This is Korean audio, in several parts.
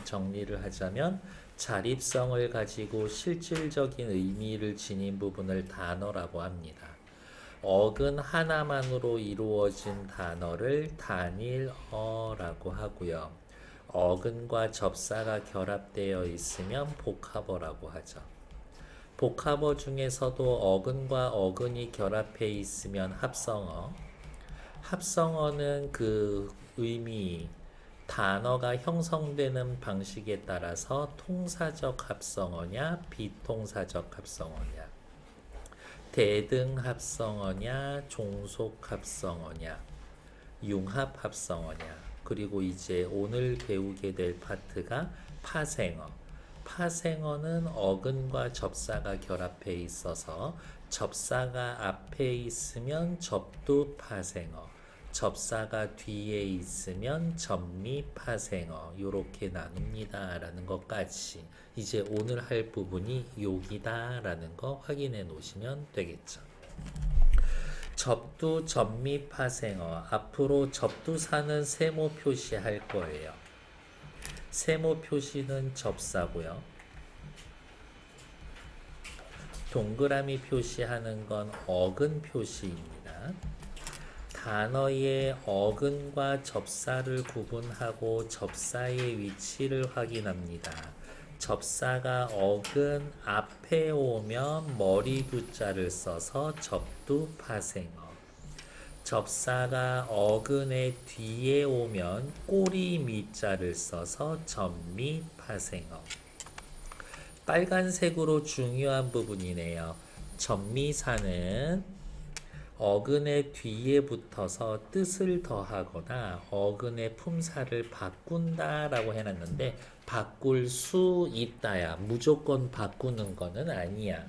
정리를 하자면 자립성을 가지고 실질적인 의미를 지닌 부분을 단어라고 합니다. 어근 하나만으로 이루어진 단어를 단일어라고 하고요. 어근과 접사가 결합되어 있으면 복합어라고 하죠. 복합어 중에서도 어근과 어근이 결합해 있으면 합성어, 합성어는 그 의미, 단어가 형성되는 방식에 따라서 통사적 합성어냐, 비통사적 합성어냐, 대등 합성어냐, 종속 합성어냐, 융합 합성어냐, 그리고 이제 오늘 배우게 될 파트가 파생어. 파생어는 어근과 접사가 결합해 있어서 접사가 앞에 있으면 접두 파생어, 접사가 뒤에 있으면 접미 파생어, 요렇게 나눕니다 라는 것까지 이제 오늘 할 부분이 여기다 라는 거 확인해 놓으시면 되겠죠. 접두, 접미, 파생어. 앞으로 접두사는 세모 표시할 거예요. 세모 표시는 접사고요. 동그라미 표시하는 건 어근 표시입니다. 단어의 어근과 접사를 구분하고 접사의 위치를 확인합니다. 접사가 어근 앞에 오면 머리 두자를 써서 접두 파생어. 접사가 어근의 뒤에 오면 꼬리 밑자를 써서 접미 파생어. 빨간색으로 중요한 부분이네요. 접미사는 어근의 뒤에 붙어서 뜻을 더하거나 어근의 품사를 바꾼다 라고 해놨는데 바꿀 수 있다야. 무조건 바꾸는 거는 아니야.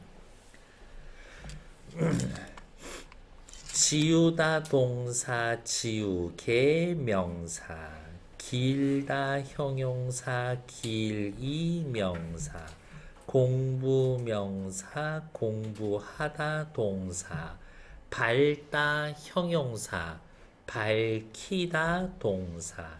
지우다 동사, 지우개 명사, 길다 형용사, 길이 명사, 공부 명사, 공부하다 동사, 밝다 형용사, 밝히다 동사,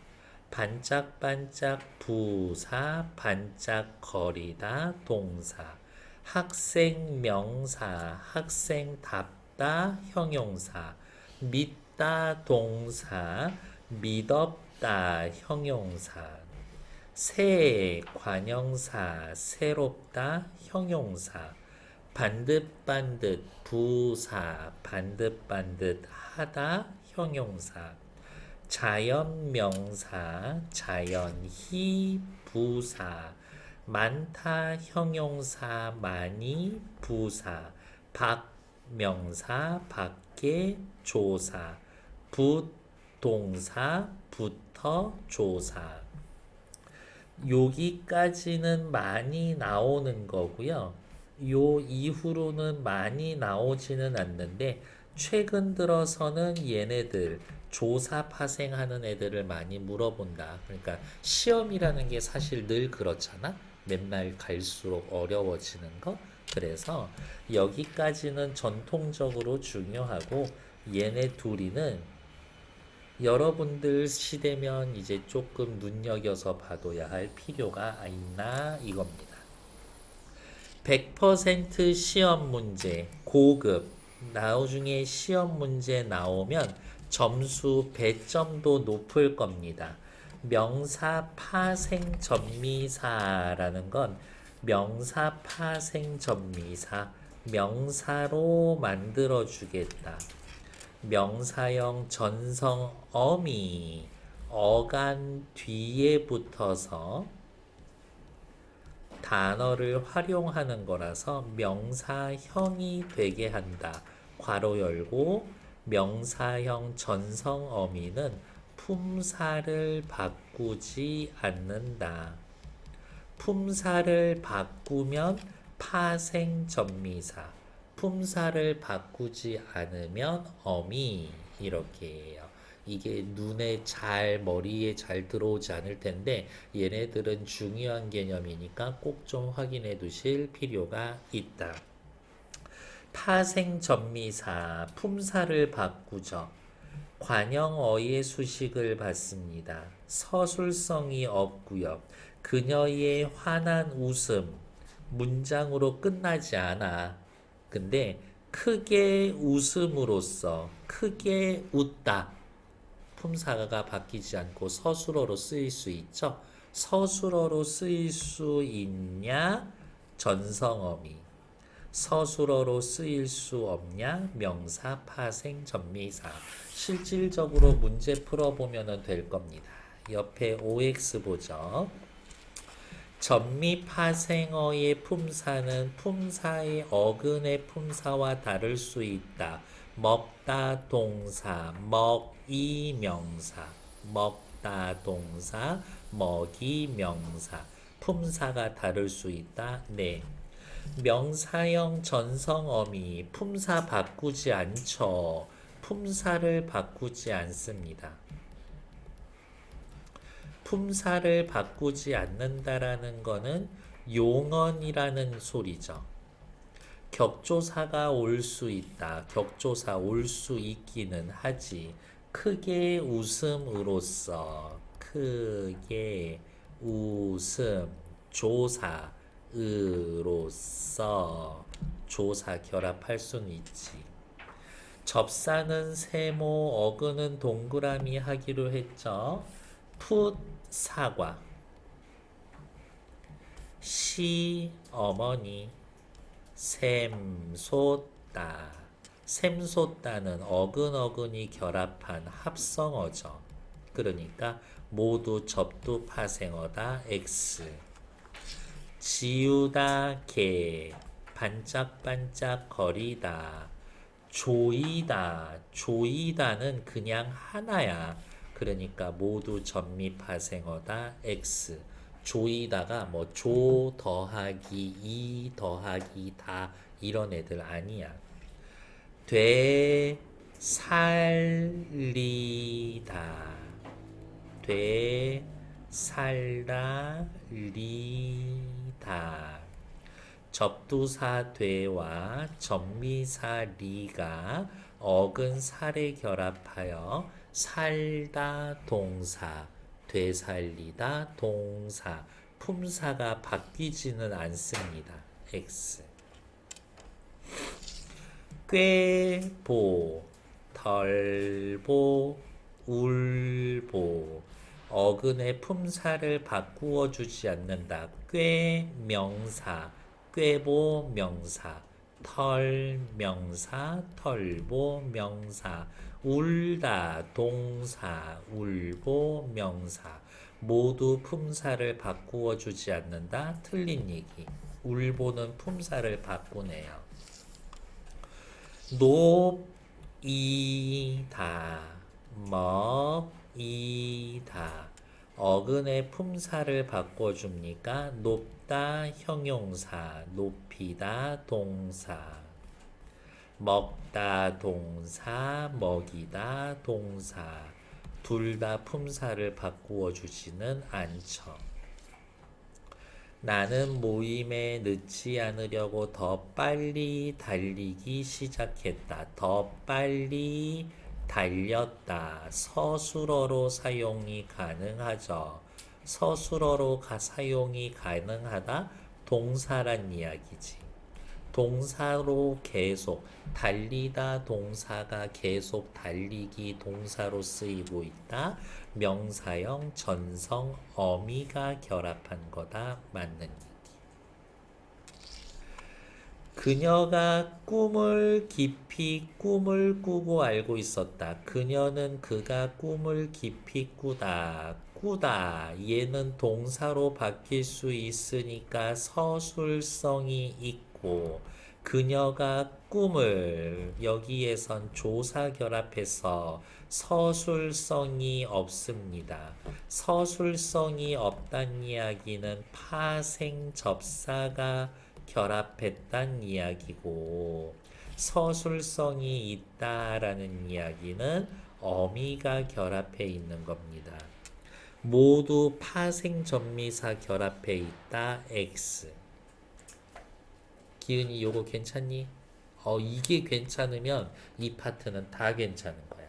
반짝반짝 부사, 반짝거리다 동사, 학생 명사, 학생답다 형용사, 믿다 동사, 믿었다 형용사, 새 관형사, 새롭다 형용사, 반듯반듯 부사, 반듯반듯 하다 형용사, 자연명사, 자연히 부사, 많다 형용사, 많이 부사, 박명사, 밖에 조사, 붓동사, 부터 조사. 여기까지는 많이 나오는 거고요. 요 이후로는 많이 나오지는 않는데 최근 들어서는 얘네들 조사 파생하는 애들을 많이 물어본다. 그러니까 시험이라는 게 사실 늘 그렇잖아. 맨날 갈수록 어려워지는 거. 그래서 여기까지는 전통적으로 중요하고 얘네 둘이는 여러분들 시대면 이제 조금 눈여겨서 봐둬야 할 필요가 있나 이겁니다. 100% 시험 문제, 고급, 나중에 시험 문제 나오면 점수 배점도 높을 겁니다. 명사 파생 접미사라는 건 명사 파생 접미사, 명사로 만들어 주겠다. 명사형 전성 어미, 어간 뒤에 붙어서 단어를 활용하는 거라서 명사형이 되게 한다. 괄호 열고 명사형 전성 어미는 품사를 바꾸지 않는다. 품사를 바꾸면 파생 접미사, 품사를 바꾸지 않으면 어미 이렇게 해요. 이게 눈에 머리에 잘 들어오지 않을 텐데 얘네들은 중요한 개념이니까 꼭 좀 확인해 두실 필요가 있다. 파생 접미사, 품사를 바꾸죠. 관형어의 수식을 받습니다. 서술성이 없고요. 그녀의 환한 웃음 문장으로 끝나지 않아. 근데 크게 웃음으로써 크게 웃다. 품사가 바뀌지 않고 서술어로 쓰일 수 있죠. 서술어로 쓰일 수 있냐? 전성어미. 서술어로 쓰일 수 없냐? 명사, 파생, 전미사. 실질적으로 문제 풀어보면 될 겁니다. 옆에 OX 보죠. 전미 파생어의 품사는 품사의 어근의 품사와 다를 수 있다. 먹다 동사, 먹이 명사, 먹다 동사, 먹이 명사. 품사가 다를 수 있다. 네. 명사형 전성어미 품사 바꾸지 않죠. 품사를 바꾸지 않습니다. 품사를 바꾸지 않는다라는 거는 용언이라는 소리죠. 격조사가 올 수 있다. 격조사 올 수 있기는 하지. 크게 웃음으로써 크게 웃음 조사으로써 조사 결합할 수는 있지. 접사는 세모 어근은 동그라미 하기로 했죠. 풋 사과 시 어머니 샘솟다 샘솟다는 어근어근이 결합한 합성어죠. 그러니까 모두 접두 파생어다. X. 지우다 개 반짝반짝 거리다 조이다 조이다는 그냥 하나야. 그러니까 모두 전미 파생어다. X. 조이다가 뭐 조 더하기 이 더하기 다 이런 애들 아니야. 되살리다 되살리다 접두사 되와 전미사 리가 어근 살에 결합하여 살다 동사 되살리다 동사 품사가 바뀌지는 않습니다. X. 꾀보 덜보 울보 어근의 품사를 바꾸어 주지 않는다. 꾀 명사 꾀보 명사 털 명사 털보 명사 울다 동사 울보 명사 모두 품사를 바꾸어 주지 않는다. 틀린 얘기. 울보는 품사를 바꾸네요. 높이다 먹이다 어근의 품사를 바꿔줍니까? 높다 형용사 높이다 동사 먹다 동사 먹이다 동사 둘 다 품사를 바꾸어 주지는 않죠. 나는 모임에 늦지 않으려고 더 빨리 달리기 시작했다. 더 빨리 달렸다. 서술어로 사용이 가능하죠. 서술어로 사용이 가능하다. 동사란 이야기지. 동사로 계속 달리다 동사가 계속 달리기 동사로 쓰이고 있다. 명사형 전성 어미가 결합한 거다. 맞는 얘기. 그녀가 꿈을 깊이 꿈을 꾸고 알고 있었다. 그녀는 그가 꿈을 깊이 꾸다. 꾸다. 얘는 동사로 바뀔 수 있으니까 서술성이 있고 그녀가 꿈을 여기에선 조사 결합해서 서술성이 없습니다. 서술성이 없다는 이야기는 파생 접사가 결합했단 이야기고 서술성이 있다라는 이야기는 어미가 결합해 있는 겁니다. 모두 파생 전미사 결합해 있다. X. 기은이 요거 괜찮니? 이게 괜찮으면 이 파트는 다 괜찮은 거야.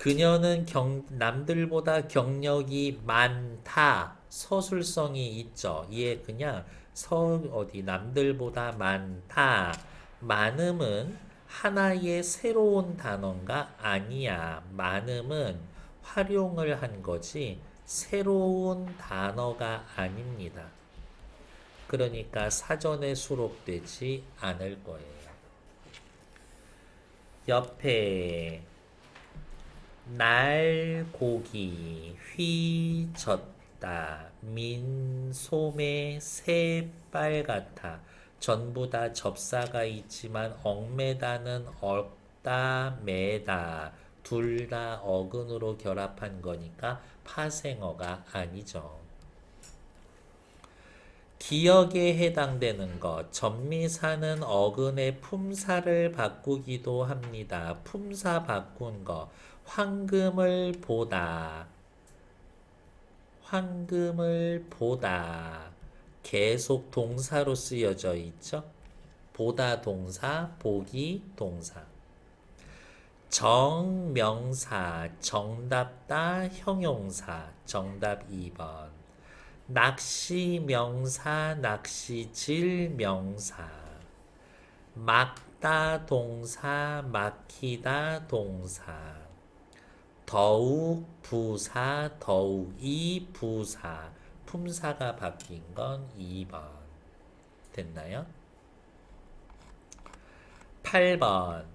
그녀는 남들보다 경력이 많다. 서술성이 있죠. 얘 그냥 남들보다 많다. 많음은 하나의 새로운 단어가 아니야. 많음은 활용을 한 거지 새로운 단어가 아닙니다. 그러니까 사전에 수록되지 않을 거예요. 옆에 날고기 휘졌다 민소매 새빨갛다 전부 다 접사가 있지만 얽매다는 얽다 매다 둘 다 어근으로 결합한 거니까 파생어가 아니죠. 기억에 해당되는 것 전미사는 어근의 품사를 바꾸기도 합니다. 품사 바꾼 거 황금을 보다 황금을 보다 계속 동사로 쓰여져 있죠. 보다 동사 보기 동사 정명사 정답다 형용사 정답 2번 낚시명사 낚시질 명사 막다 동사 막히다 동사 더욱 부사 더욱이 부사 품사가 바뀐 건 2번 됐나요? 8번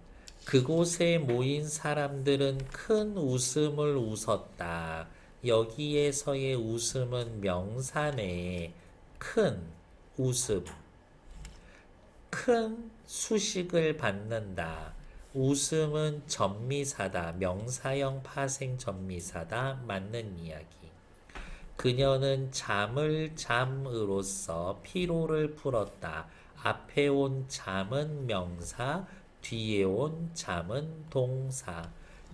그곳에 모인 사람들은 큰 웃음을 웃었다. 여기에서의 웃음은 명사네. 큰 웃음 큰 수식을 받는다. 웃음은 전미사다. 명사형 파생 전미사다. 맞는 이야기. 그녀는 잠을 잠으로써 피로를 풀었다. 앞에 온 잠은 명사, 뒤에 온 잠은 동사.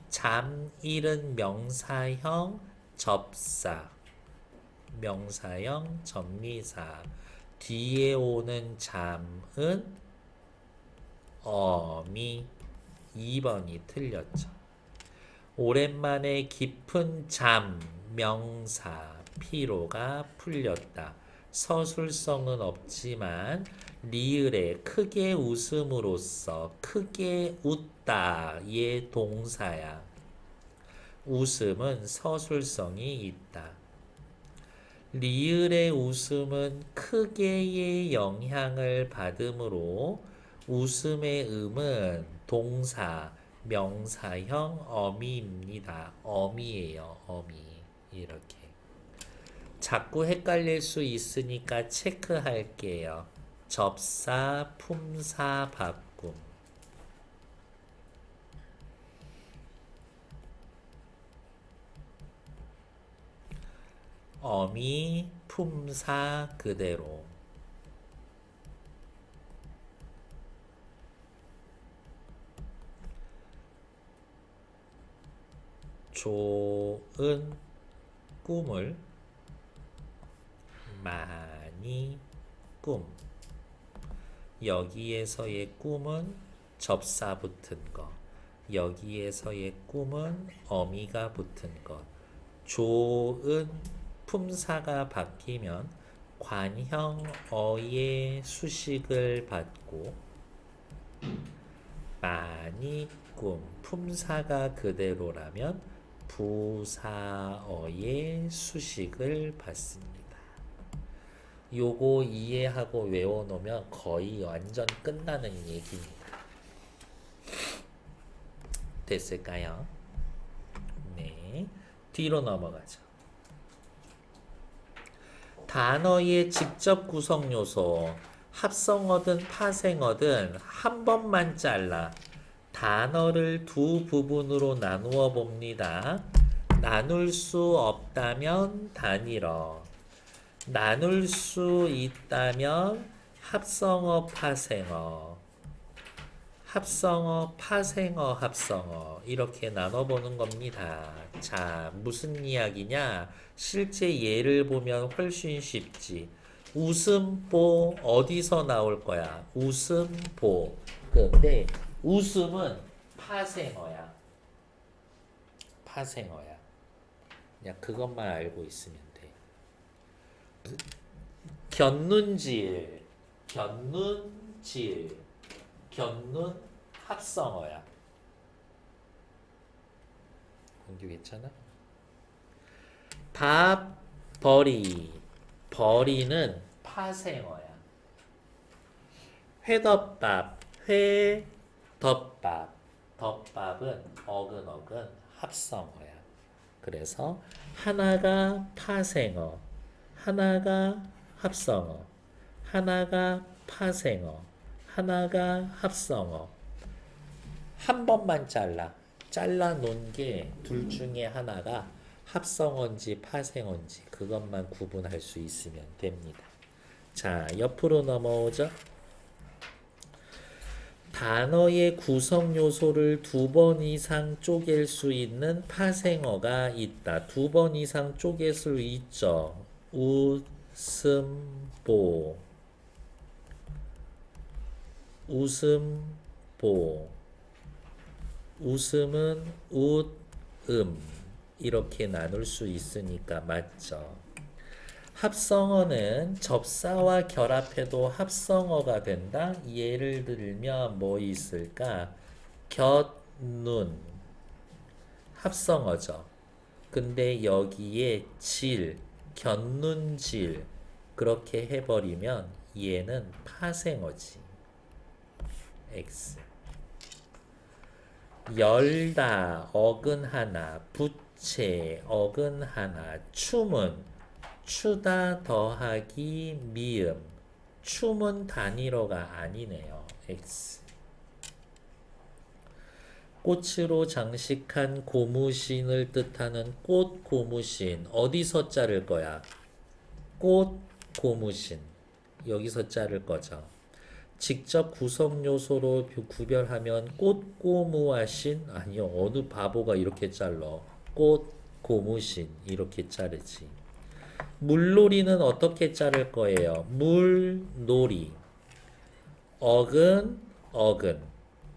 잠일은 명사형 접사. 명사형 전미사. 뒤에 오는 잠은 어미. 2번이 틀렸죠. 오랜만에 깊은 잠, 명사, 피로가 풀렸다. 서술성은 없지만 리을에 크게 웃음으로써 크게 웃다 의 동사야. 웃음은 서술성이 있다. 리을의 웃음은 크게의 영향을 받으므로 웃음의 음은 동사, 명사형 어미입니다. 어미예요. 어미. 이렇게. 자꾸 헷갈릴 수 있으니까 체크할게요. 접사, 품사, 바꿈. 어미, 품사 그대로. 좋은 꿈을 많이 꿈. 여기에서의 꿈은 접사 붙은 거. 여기에서의 꿈은 어미가 붙은 것. 좋은 품사가 바뀌면 관형어의 수식을 받고 많이 꿈 품사가 그대로라면 부사어의 수식을 받습니다. 요거 이해하고 외워놓으면 거의 완전 끝나는 얘기입니다. 됐을까요? 네. 뒤로 넘어가죠. 단어의 직접 구성 요소, 합성어든 파생어든 한 번만 잘라 단어를 두 부분으로 나누어 봅니다. 나눌 수 없다면 단일어, 나눌 수 있다면 합성어, 파생어, 합성어, 파생어, 합성어 이렇게 나눠보는 겁니다. 자, 무슨 이야기냐? 실제 예를 보면 훨씬 쉽지. 웃음보 어디서 나올 거야? 웃음보. 근데 웃음은 파생어야. 파생어야. 그냥 그것만 알고 있으면 돼. 견눈질, 견눈질, 견눈 합성어야. 공주 괜찮아? 밥, 버리, 버리는 파생어야. 회덮밥, 회덮밥, 덮밥은 어근어근 합성어야. 그래서 하나가 파생어, 하나가 합성어, 하나가 파생어, 하나가 합성어. 한 번만 잘라 놓은 게 둘 중에 하나가 합성어인지 파생어인지 그것만 구분할 수 있으면 됩니다. 자, 옆으로 넘어오죠. 단어의 구성 요소를 두 번 이상 쪼갤 수 있는 파생어가 있다. 두 번 이상 쪼갤 수 있죠. 웃음보, 웃음보. 웃음은 이렇게 나눌 수 있으니까 맞죠. 합성어는 접사와 결합해도 합성어가 된다. 예를 들면 뭐 있을까? 곁눈 합성어죠. 근데 여기에 질, 곁눈질 그렇게 해버리면 얘는 파생어지. X. 열다 어근 하나, 부채 어근 하나, 춤은 추다 더하기 미음. 춤은 단일어가 아니네요. X. 꽃으로 장식한 고무신을 뜻하는 꽃 고무신 어디서 자를 거야? 꽃 고무신 여기서 자를 거죠. 직접 구성 요소로 구별하면 꽃 고무하신 아니요 어느 바보가 이렇게 잘라 꽃 고무신 이렇게 자르지. 물놀이는 어떻게 자를 거예요? 물놀이 어근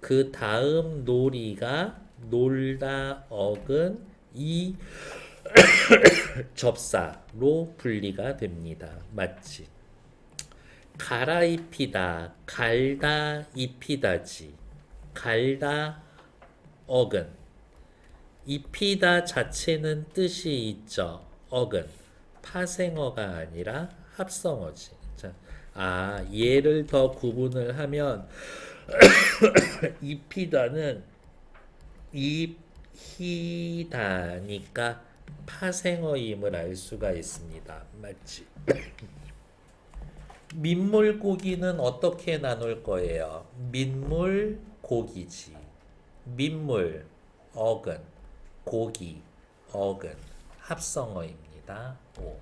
그 다음 놀이가 놀다 어근 이 접사로 분리가 됩니다. 맞지? 갈아입히다 갈다 입히다지. 갈다 어근 입히다 자체는 뜻이 있죠. 어근 파생어가 아니라 합성어지. 자, 얘를 더 구분을 하면 입히다는 입히다니까 파생어임을 알 수가 있습니다. 맞지? 민물고기는 어떻게 나눌 거예요? 민물고기지. 민물 어근 고기 어근 합성어입니다. 5.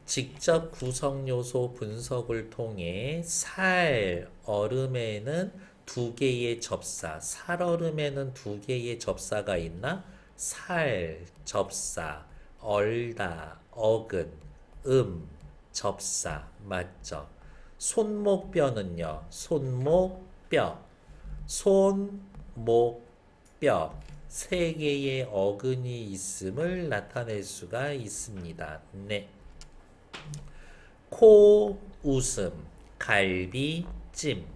직접 구성 요소 분석을 통해 살 얼음에는 두 개의 접사, 살얼음에는 두 개의 접사가 있나? 살 접사, 얼다 어근, 접사 맞죠? 손목뼈는요. 손목뼈, 손목뼈 세 개의 어근이 있음을 나타낼 수가 있습니다. 네. 코 웃음, 갈비 찜.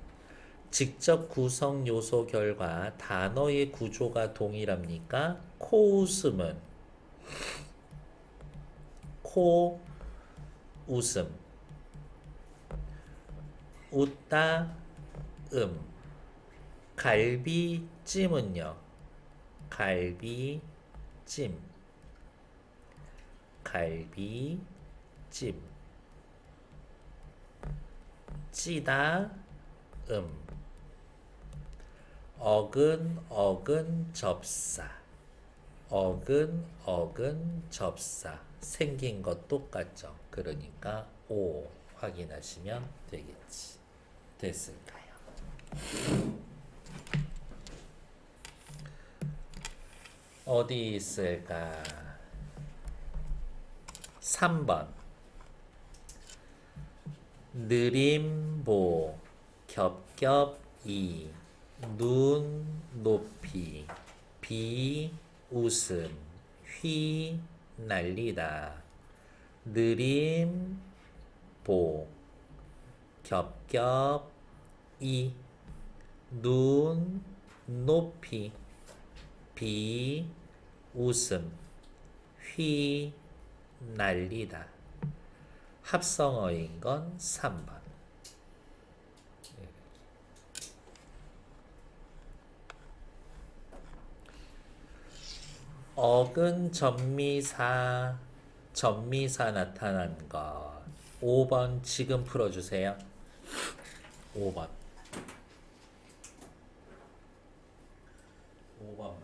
직접 구성 요소 결과 단어의 구조가 동일합니까? 코웃음은 코 웃음 웃다 갈비찜은요 갈비찜 찌다 어근 접사 어근 접사 생긴 것 똑같죠. 그러니까 O 확인하시면 되겠지. 됐을까요? 어디 있을까? 3번 느림보 겹겹이 눈 높이 비웃음, 휘 날리다, 느림 보, 겹겹 이, 눈 높이, 비 웃음, 휘 날리다. 합성어인 건 3번. 어근 전미사, 전미사 나타난 것. 5번 지금 풀어주세요. 5번. 5번만.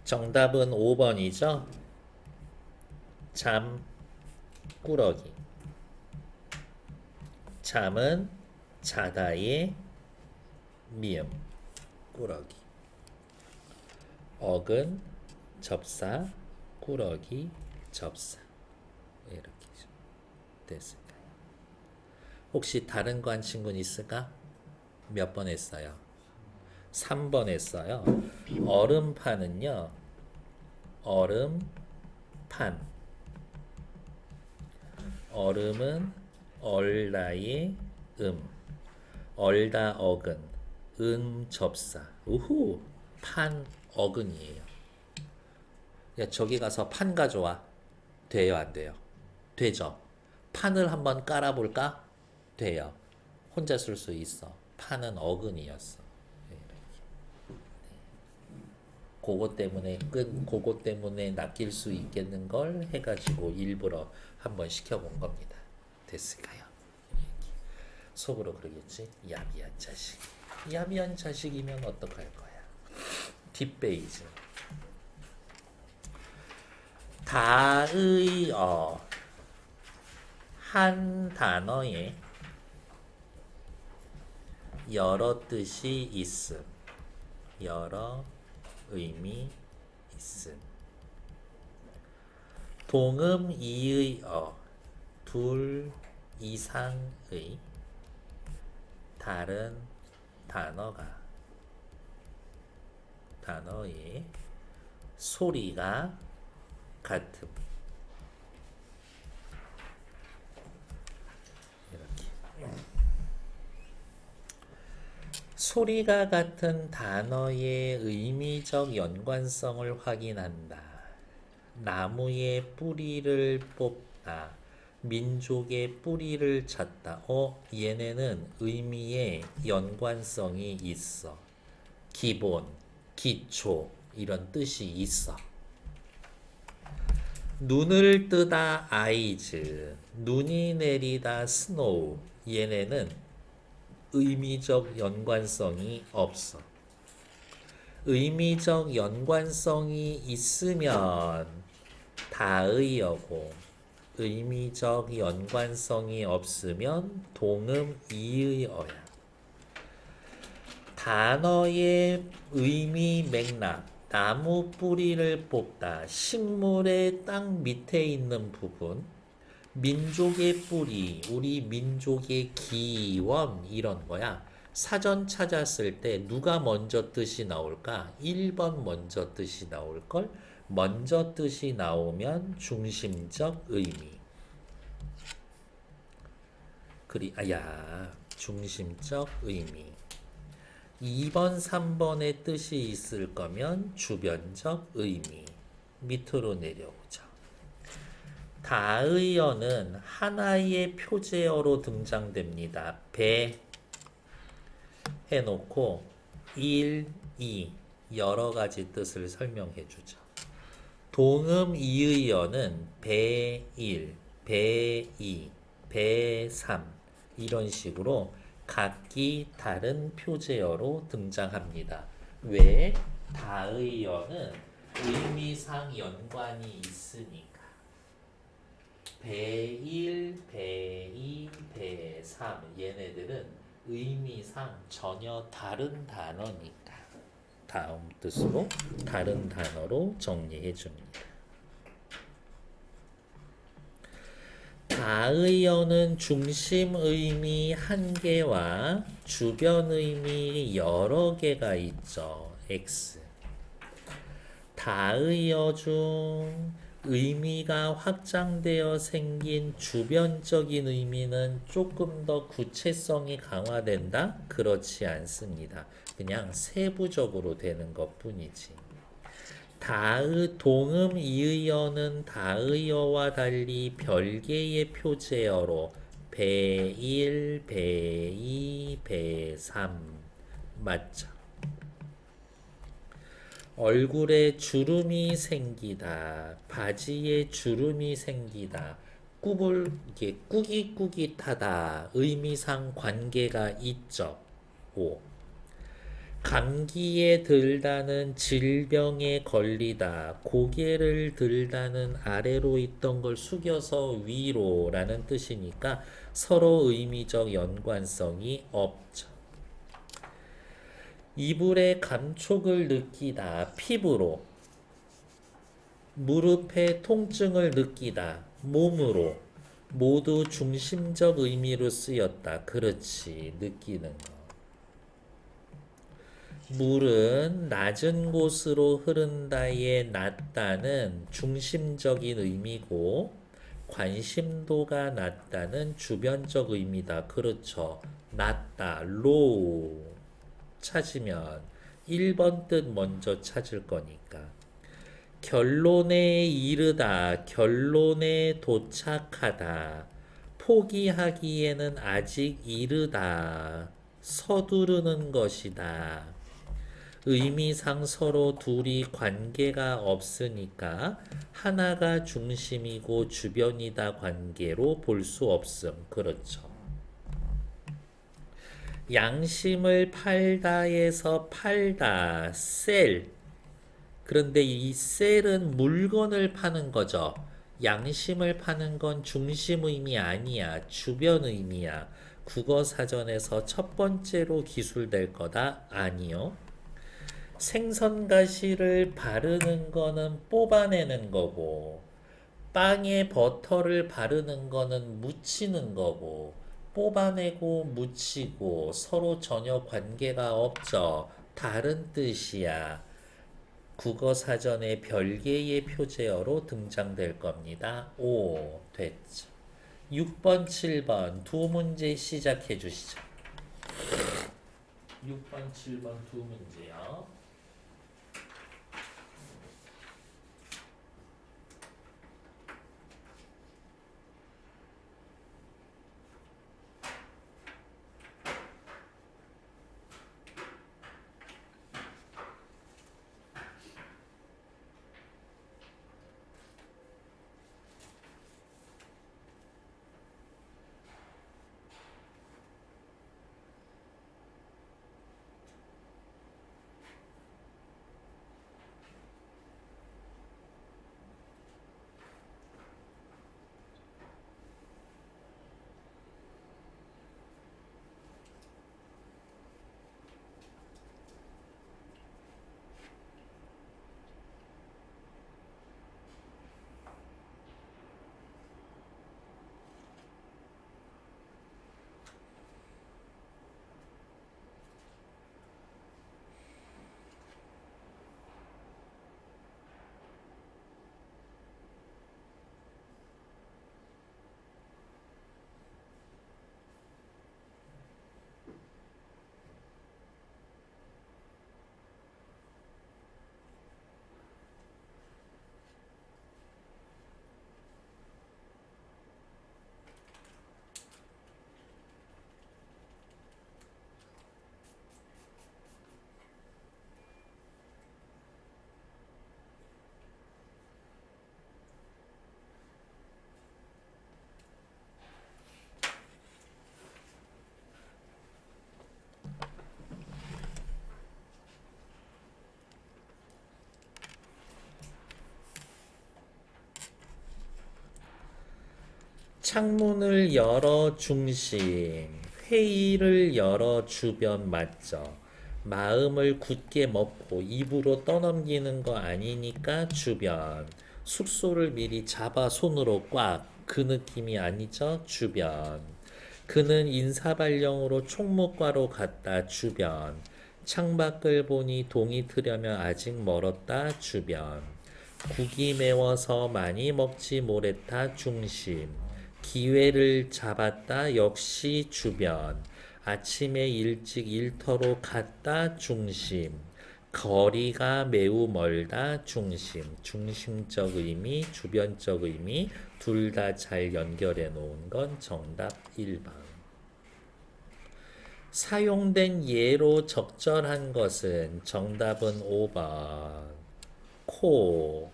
정답은 5번이죠. 잠, 꾸러기. 잠은 자다의 미음, 꾸러기. 어근, 접사, 꾸러기, 접사. 이렇게 됐을까요? 혹시 다른 거 한 친구는 있을까? 몇 번 했어요? 3번 했어요. 얼음판은요, 얼음판. 얼음은 얼다의 얼다 어근, 접사. 우후, 판 어근이에요. 야, 저기 가서 판 가져와. 돼요, 안 돼요? 되죠. 판을 한번 깔아볼까? 돼요. 혼자 쓸 수 있어. 판은 어근이었어. 그거 때문에 낚일 수 있겠는 걸 해가지고 일부러 한번 시켜본 겁니다. 됐을까요? 속으로 그러겠지? 야비한 자식. 야비한 자식이면 어떡할 거야? 뒷페이지. 다의어. 한 단어에 여러 뜻이 있음. 여러 의미 있음. 동음 이의어. 둘 이상의 다른 단어의 소리가 같음. 이렇게. 소리가 같은 단어의 의미적 연관성을 확인한다. 나무의 뿌리를 뽑다. 민족의 뿌리를 찾다. 얘네는 의미의 연관성이 있어. 기본, 기초 이런 뜻이 있어. 눈을 뜨다 아이즈, 눈이 내리다 스노우. 얘네는 의미적 연관성이 없어. 의미적 연관성이 있으면 다의어고, 의미적 연관성이 없으면 동음 이의어야. 단어의 의미 맥락, 나무 뿌리를 뽑다, 식물의 땅 밑에 있는 부분, 민족의 뿌리, 우리 민족의 기원 이런 거야. 사전 찾았을 때 누가 먼저 뜻이 나올까? 1번 먼저 뜻이 나올걸? 먼저 뜻이 나오면 중심적 의미. 중심적 의미. 2번, 3번의 뜻이 있을 거면 주변적 의미. 밑으로 내려오죠. 다의어는 하나의 표제어로 등장됩니다. 배 해놓고 1, 2 여러 가지 뜻을 설명해 주죠. 동음 이의어는 배 1, 배 2, 배 3 이런 식으로 각기 다른 표제어로 등장합니다. 왜? 다의어는 의미상 연관이 있으니까. 배1, 배2, 배3 얘네들은 의미상 전혀 다른 단어니까 다음 뜻으로 다른 단어로 정리해 줍니다. 다의어는 중심 의미 한 개와 주변 의미 여러 개가 있죠. X. 다의어 중 의미가 확장되어 생긴 주변적인 의미는 조금 더 구체성이 강화된다? 그렇지 않습니다. 그냥 세부적으로 되는 것 뿐이지. 동음 이의어는 다의어와 달리 별개의 표제어로 배1, 배2, 배3 맞죠? 얼굴에 주름이 생기다, 바지에 주름이 생기다, 이게 꾸깃꾸깃하다, 의미상 관계가 있죠. 5. 감기에 들다는 질병에 걸리다, 고개를 들다는 아래로 있던 걸 숙여서 위로라는 뜻이니까 서로 의미적 연관성이 없죠. 이불의 감촉을 느끼다, 피부로. 무릎의 통증을 느끼다, 몸으로. 모두 중심적 의미로 쓰였다. 그렇지, 느끼는 거. 물은 낮은 곳으로 흐른다의 낮다는 중심적인 의미고 관심도가 낮다는 주변적 의미다. 그렇죠. 낮다, low 찾으면 1번 뜻 먼저 찾을 거니까. 결론에 이르다, 결론에 도착하다, 포기하기에는 아직 이르다, 서두르는 것이다. 의미상 서로 둘이 관계가 없으니까 하나가 중심이고 주변이다 관계로 볼 수 없음. 그렇죠. 양심을 팔다에서 팔다, 셀. 그런데 이 셀은 물건을 파는 거죠. 양심을 파는 건 중심 의미 아니야. 주변 의미야. 국어 사전에서 첫 번째로 기술될 거다? 아니요. 생선가시를 바르는 거는 뽑아내는 거고, 빵에 버터를 바르는 거는 묻히는 거고, 뽑아내고 묻히고 서로 전혀 관계가 없죠. 다른 뜻이야. 국어 사전에 별개의 표제어로 등장될 겁니다. 오, 됐죠. 6번, 7번 두 문제 시작해 주시죠. 6번, 7번 두 문제요. 창문을 열어 중심, 회의를 열어 주변 맞죠. 마음을 굳게 먹고 입으로 떠넘기는 거 아니니까 주변. 숙소를 미리 잡아 손으로 꽉. 그 느낌이 아니죠? 주변. 그는 인사발령으로 총무과로 갔다. 주변. 창밖을 보니 동이 트려면 아직 멀었다. 주변. 국이 매워서 많이 먹지 못했다. 중심. 기회를 잡았다. 역시 주변. 아침에 일찍 일터로 갔다. 중심. 거리가 매우 멀다. 중심. 중심적 의미, 주변적 의미 둘 다 잘 연결해 놓은 건 정답 1번. 사용된 예로 적절한 것은 정답은 5번. 코.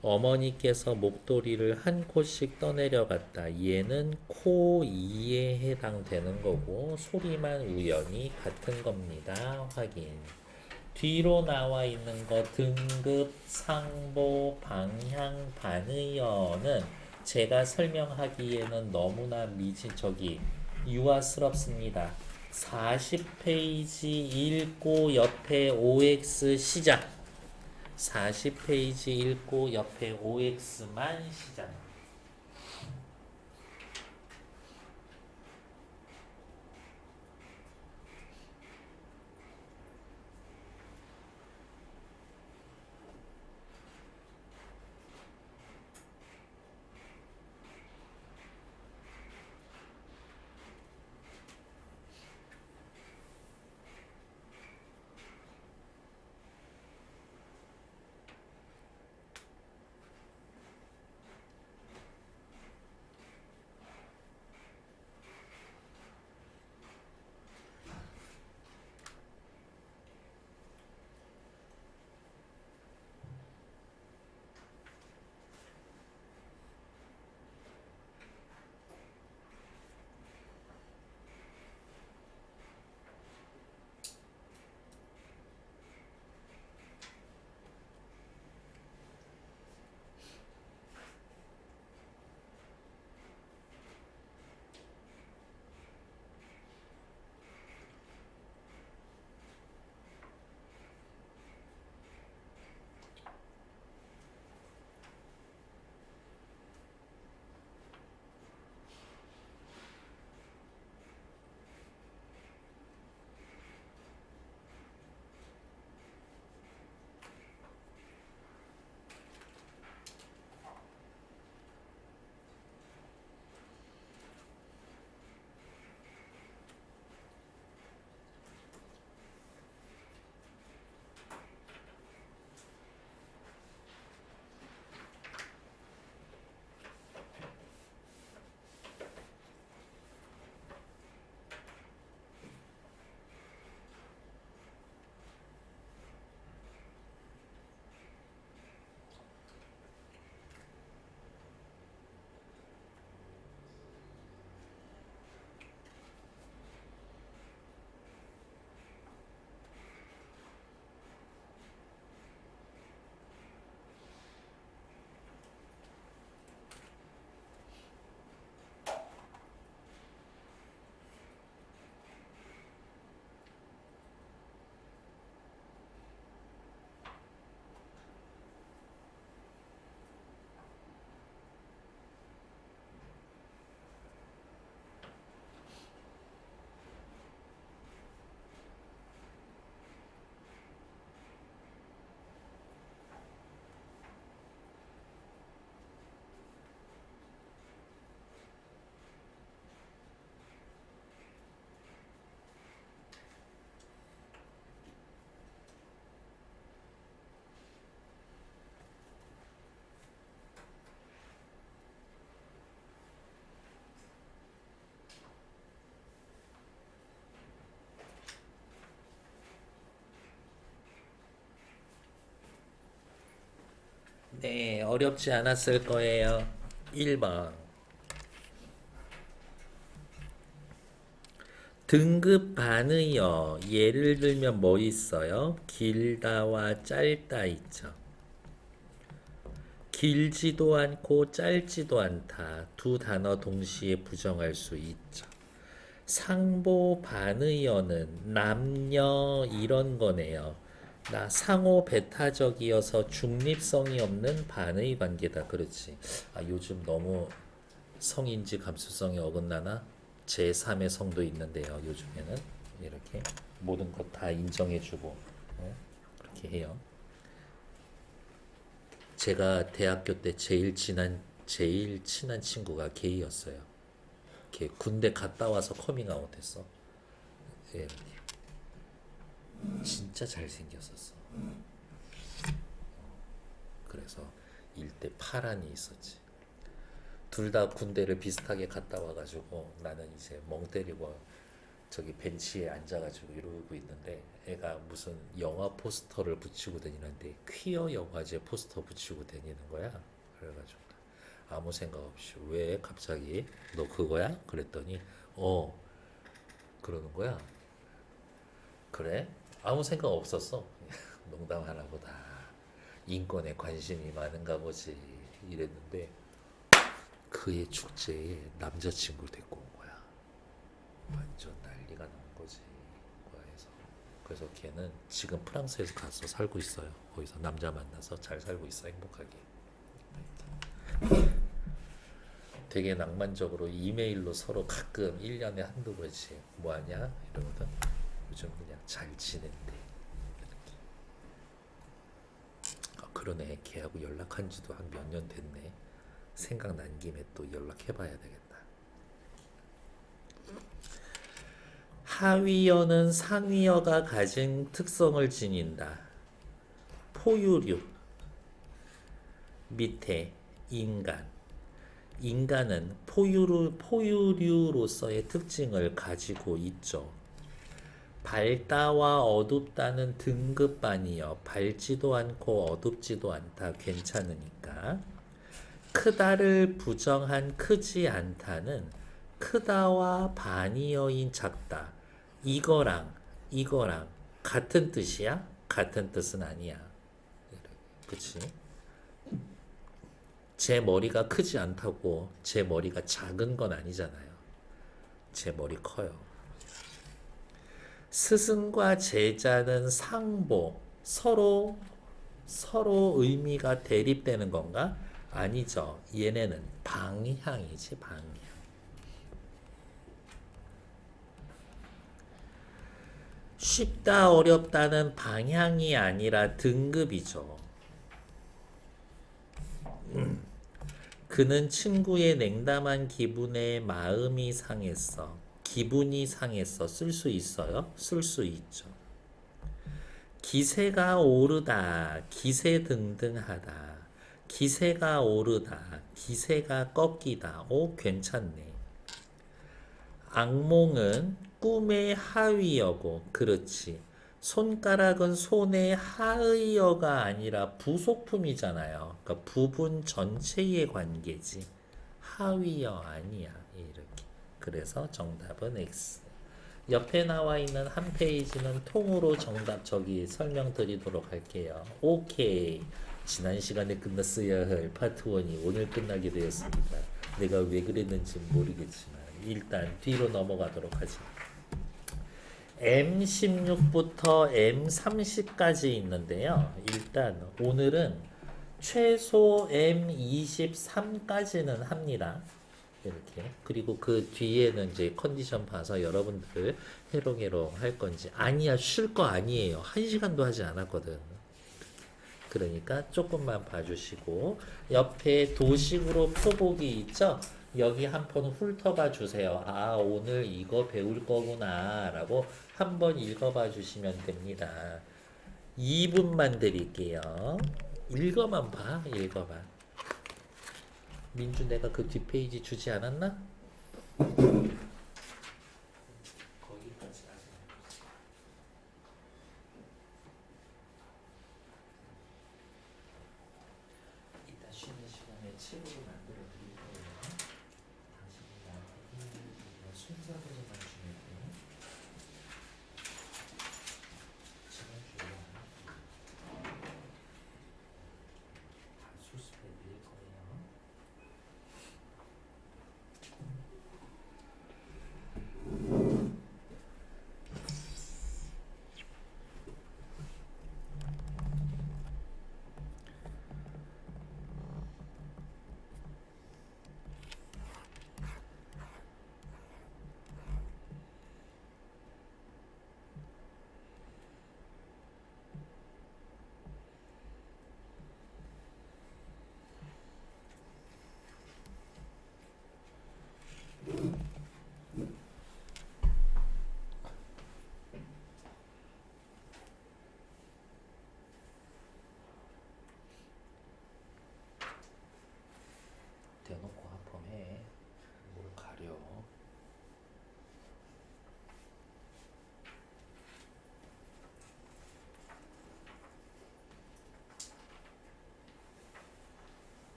어머니께서 목도리를 한 코씩 떠내려갔다. 얘는 코 2에 해당되는 거고 소리만 우연히 같은 겁니다. 확인. 뒤로 나와 있는 거 등급, 상보, 방향, 반의어는 제가 설명하기에는 너무나 유아스럽습니다. 40페이지 읽고 옆에 OX 시작. 40페이지 읽고 옆에 OX만 시작. 네, 어렵지 않았을 거예요. 1번. 등급 반의어. 예를 들면 뭐 있어요? 길다와 짧다 있죠. 길지도 않고 짧지도 않다. 두 단어 동시에 부정할 수 있죠. 상보 반의어는 남녀 이런 거네요. 나 상호 배타적이어서 중립성이 없는 반의 관계다. 그렇지. 아, 요즘 너무 성인지 감수성이 어긋나나? 제3의 성도 있는데요. 요즘에는 이렇게 모든 것 다 인정해주고 그렇게 해요. 제가 대학교 때 제일 친한 친구가 게이였어요. 걔 군대 갔다 와서 커밍아웃했어. 예, 진짜 잘생겼었어. 그래서 일대 파란이 있었지. 둘 다 군대를 비슷하게 갔다 와가지고 나는 이제 멍 때리고 저기 벤치에 앉아가지고 이러고 있는데 애가 무슨 영화 포스터를 붙이고 다니는데 퀴어 영화제 포스터 붙이고 다니는 거야. 그래가지고 아무 생각 없이 왜 갑자기 너 그거야? 그랬더니 그러는 거야. 그래? 아무 생각 없었어. 농담하나 보다. 인권에 관심이 많은가 보지. 이랬는데 그의 축제에 남자친구를 데리고 온 거야. 완전 난리가 난 거지. 과에서. 그래서 걔는 지금 프랑스에서 가서 살고 있어요. 거기서 남자 만나서 잘 살고 있어. 행복하게. 되게 낭만적으로 이메일로 서로 가끔 1년에 한두 번씩 뭐하냐 이러거든. 요즘 그냥 잘 지낸대. 그러네. 걔하고 연락한 지도 한 몇 년 됐네. 생각난 김에 또 연락해봐야 되겠다. 하위어는 상위어가 가진 특성을 지닌다. 포유류, 밑에 인간. 인간은 포유류로서의 특징을 가지고 있죠. 밝다와 어둡다는 등급반이요. 밝지도 않고 어둡지도 않다. 괜찮으니까. 크다를 부정한 크지 않다는 크다와 반이어인 작다. 이거랑 같은 뜻이야? 같은 뜻은 아니야. 그치? 제 머리가 크지 않다고 제 머리가 작은 건 아니잖아요. 제 머리 커요. 스승과 제자는 상보, 서로 의미가 대립되는 건가? 아니죠. 얘네는 방향이지, 방향. 쉽다, 어렵다는 방향이 아니라 등급이죠. 그는 친구의 냉담한 기분에 마음이 상했어. 기분이 상했어. 쓸 수 있어요? 쓸 수 있죠. 기세가 오르다. 기세등등하다. 기세가 오르다. 기세가 꺾이다. 오, 괜찮네. 악몽은 꿈의 하위여고, 그렇지. 손가락은 손의 하의어가 아니라 부속품이잖아요. 그러니까 부분 전체의 관계지. 하위어 아니야. 이렇게. 그래서 정답은 X. 옆에 나와 있는 한 페이지는 통으로 정답 저기 설명드리도록 할게요. 오케이. 지난 시간에 끝났어야 할 파트 1이 오늘 끝나게 되었습니다. 내가 왜 그랬는지 모르겠지만 일단 뒤로 넘어가도록 하지. M16부터 M30까지 있는데요. 일단 오늘은 최소 M23까지는 합니다. 이렇게. 그리고 그 뒤에는 이제 컨디션 봐서 여러분들 해롱해롱 할 건지. 아니야, 쉴 거 아니에요. 1시간도 하지 않았거든. 그러니까 조금만 봐주시고 옆에 도식으로 표보기 있죠? 여기 한 번 훑어봐 주세요. 아, 오늘 이거 배울 거구나 라고 한번 읽어봐 주시면 됩니다. 2분만 드릴게요. 읽어만 봐. 읽어봐. 민주, 내가 그 뒷페이지 주지 않았나? 거기까지 하세요. 이따 쉬는 시간에 책으로 만들어 드릴 거예요. 당신이 나한테 순서대로만 주면 돼. 지난주에 다 수습해.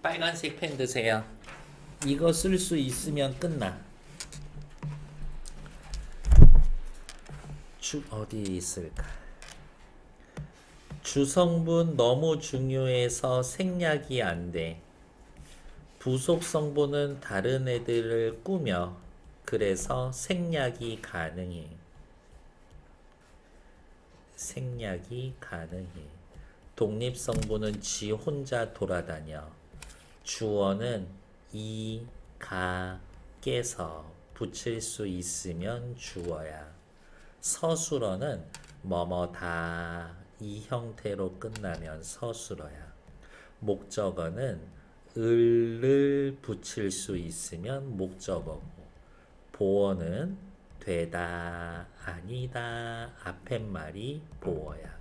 빨간색 펜 드세요. 이거 쓸 수 있으면 끝나. 어디 있을까? 주성분 너무 중요해서 생략이 안 돼. 부속 성분은 다른 애들을 꾸며 그래서 생략이 가능해. 생략이 가능해. 독립 성분은 지 혼자 돌아다녀. 주어는 이, 가, 깨서 붙일 수 있으면 주어야. 서술어는 뭐뭐다 이 형태로 끝나면 서술어야. 목적어는 을을 붙일 수 있으면 목적어고, 보어는 되다 아니다 앞팻말이 보어야.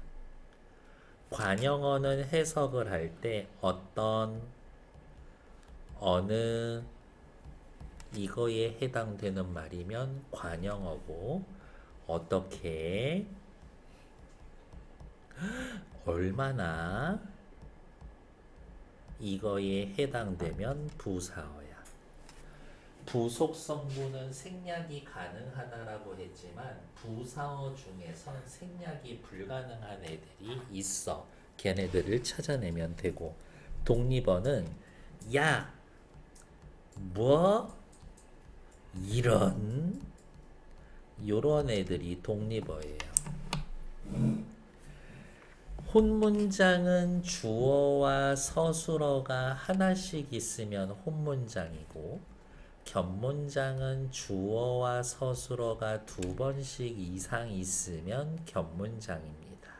관형어는 해석을 할 때 어떤, 어느 이거에 해당되는 말이면 관형어고, 어떻게, 얼마나 이거에 해당되면 부사어야. 부속 성분은 생략이 가능하다라고 했지만 부사어 중에선 생략이 불가능한 애들이 있어. 걔네들을 찾아내면 되고, 독립어는 야, 뭐, 이런, 요런 애들이 독립어예요. 혼문장은 주어와 서술어가 하나씩 있으면 혼문장이고, 겹문장은 주어와 서술어가 두 번씩 이상 있으면 겹문장입니다.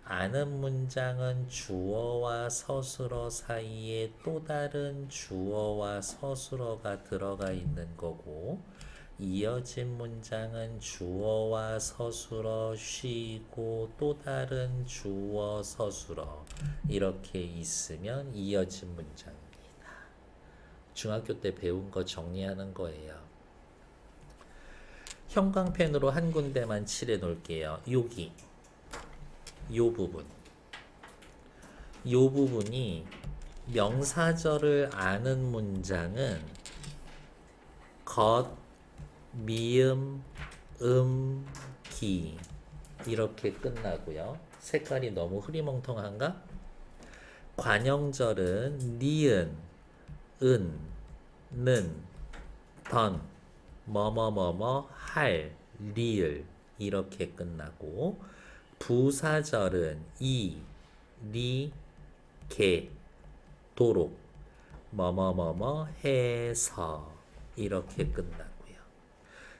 아는 문장은 주어와 서술어 사이에 또 다른 주어와 서술어가 들어가 있는 거고, 이어진 문장은 주어와 서술어 쉬고 또 다른 주어 서술어 이렇게 있으면 이어진 문장입니다. 중학교 때 배운 거 정리하는 거예요. 형광펜으로 한 군데만 칠해 놓을게요. 여기 요 부분, 요 부분이 명사절을 아는 문장은 것, 미음, 기 이렇게 끝나고요. 색깔이 너무 흐리멍텅한가? 관형절은 니은, 은, 는, 던, 뭐뭐뭐뭐 할, 리을 이렇게 끝나고, 부사절은 이, 리, 게, 도록, 뭐뭐뭐뭐 해서 이렇게 끝나고요.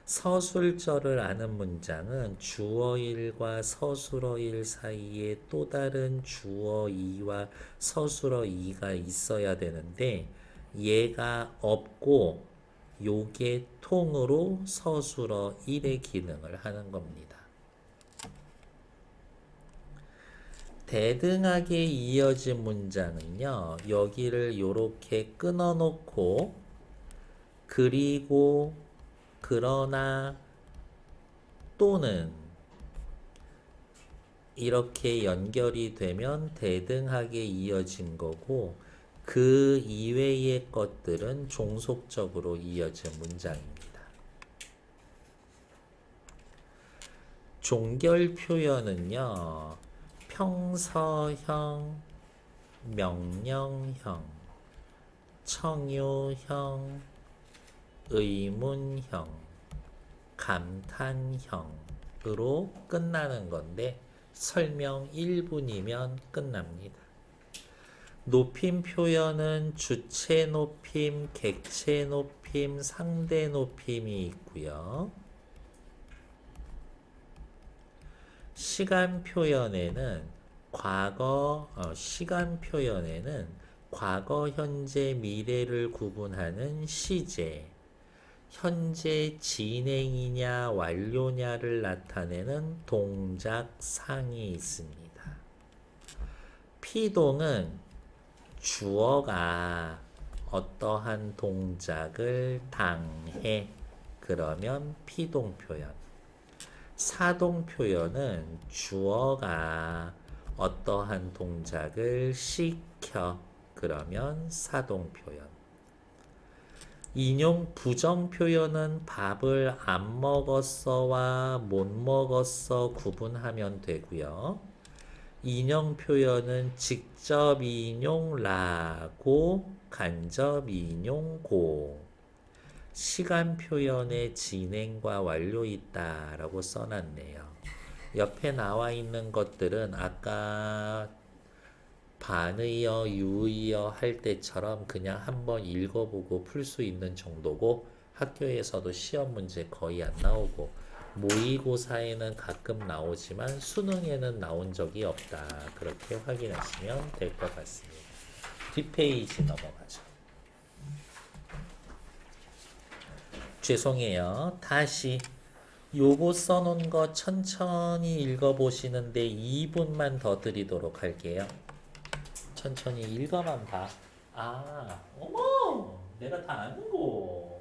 서술절을 아는 문장은 주어일과 서술어일 사이에 또 다른 주어이와 서술어이가 있어야 되는데 얘가 없고 요게 통으로 서술어 1의 기능을 하는 겁니다. 대등하게 이어진 문장은요, 여기를 요렇게 끊어 놓고 그리고 그러나 또는 이렇게 연결이 되면 대등하게 이어진 거고, 그 이외의 것들은 종속적으로 이어진 문장입니다. 종결 표현은요, 평서형, 명령형, 청유형, 의문형, 감탄형으로 끝나는 건데 설명 1분이면 끝납니다. 높임 표현은 주체 높임, 객체 높임, 상대 높임이 있고요. 시간 표현에는 시간 표현에는 과거, 현재, 미래를 구분하는 시제, 현재 진행이냐 완료냐를 나타내는 동작상이 있습니다. 피동은 주어가 어떠한 동작을 당해 그러면 피동 표현. 사동 표현은 주어가 어떠한 동작을 시켜 그러면 사동 표현. 인용 부정 표현은 밥을 안 먹었어와 못 먹었어 구분하면 되고요. 인용 표현은 직접 인용라고 간접 인용고. 시간 표현에 진행과 완료 있다라고 써놨네요. 옆에 나와 있는 것들은 아까 반의어, 유의어 할 때처럼 그냥 한번 읽어보고 풀 수 있는 정도고 학교에서도 시험 문제 거의 안 나오고 모의고사에는 가끔 나오지만 수능에는 나온 적이 없다. 그렇게 확인하시면 될 것 같습니다. 뒷페이지 넘어가죠. 죄송해요. 다시 요거 써놓은 거 천천히 읽어보시는데 2분만 더 드리도록 할게요. 천천히 읽어만 봐. 아, 어머! 내가 다 아는 거.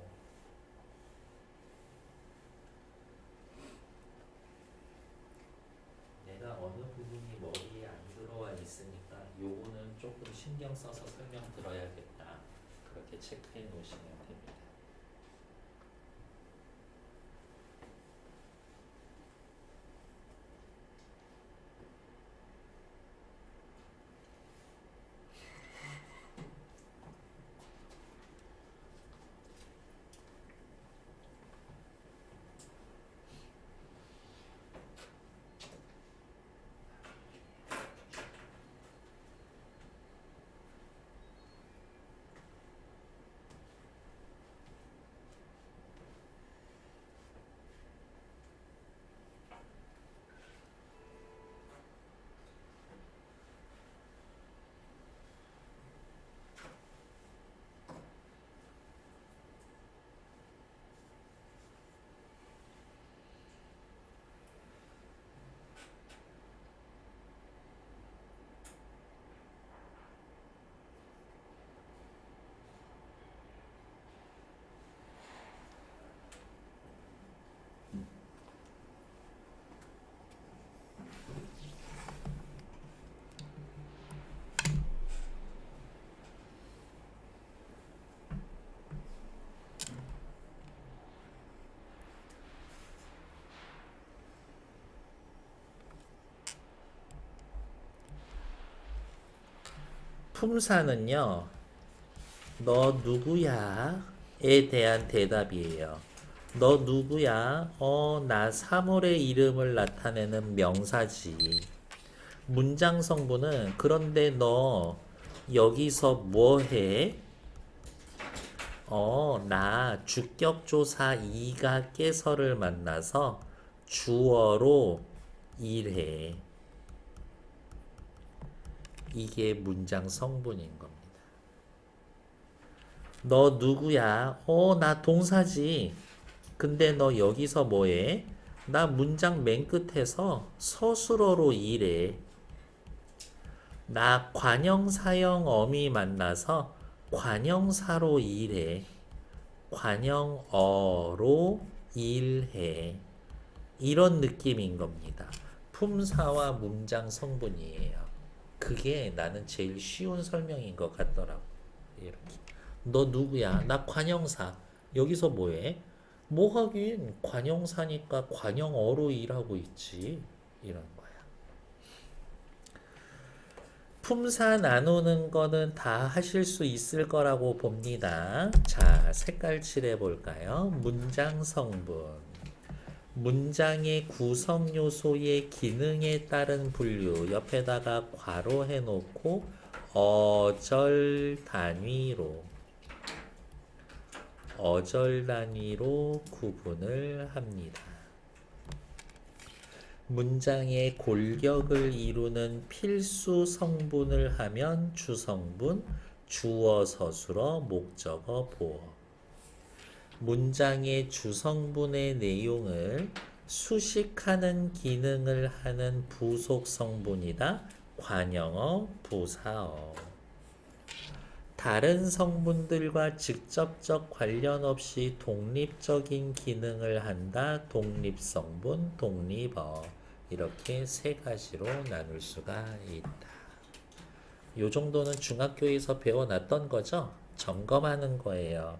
내가 어느 부분이 머리에 안 들어와 있으니까 요거는 조금 신경 써서 설명 들어야겠다. 그렇게 체크해 놓으시면 됩니다. 품사는요, 너 누구야? 에 대한 대답이에요. 너 누구야? 나 사물의 이름을 나타내는 명사지. 문장 성분은 그런데 너 여기서 뭐 해? 나 주격조사 이가 깨서를 만나서 주어로 일해. 이게 문장 성분인 겁니다. 너 누구야? 나 동사지. 근데 너 여기서 뭐해? 나 문장 맨 끝에서 서술어로 일해. 나 관형사형 어미 만나서 관형사로 일해. 관형어로 일해. 이런 느낌인 겁니다. 품사와 문장 성분이에요. 그게 나는 제일 쉬운 설명인 것 같더라고. 이렇게. 너 누구야? 나 관형사. 여기서 뭐해? 뭐 하긴 관형사니까 관형어로 일하고 있지. 이런 거야. 품사 나누는 거는 다 하실 수 있을 거라고 봅니다. 자, 색깔 칠해 볼까요? 문장 성분. 문장의 구성 요소의 기능에 따른 분류. 옆에다가 괄호 해놓고 어절 단위로 구분을 합니다. 문장의 골격을 이루는 필수 성분을 하면 주성분, 주어, 서술어, 목적어, 보어. 문장의 주성분의 내용을 수식하는 기능을 하는 부속 성분이다. 관형어, 부사어. 다른 성분들과 직접적 관련 없이 독립적인 기능을 한다. 독립성분, 독립어. 이렇게 세 가지로 나눌 수가 있다. 요 정도는 중학교에서 배워놨던 거죠? 점검하는 거예요.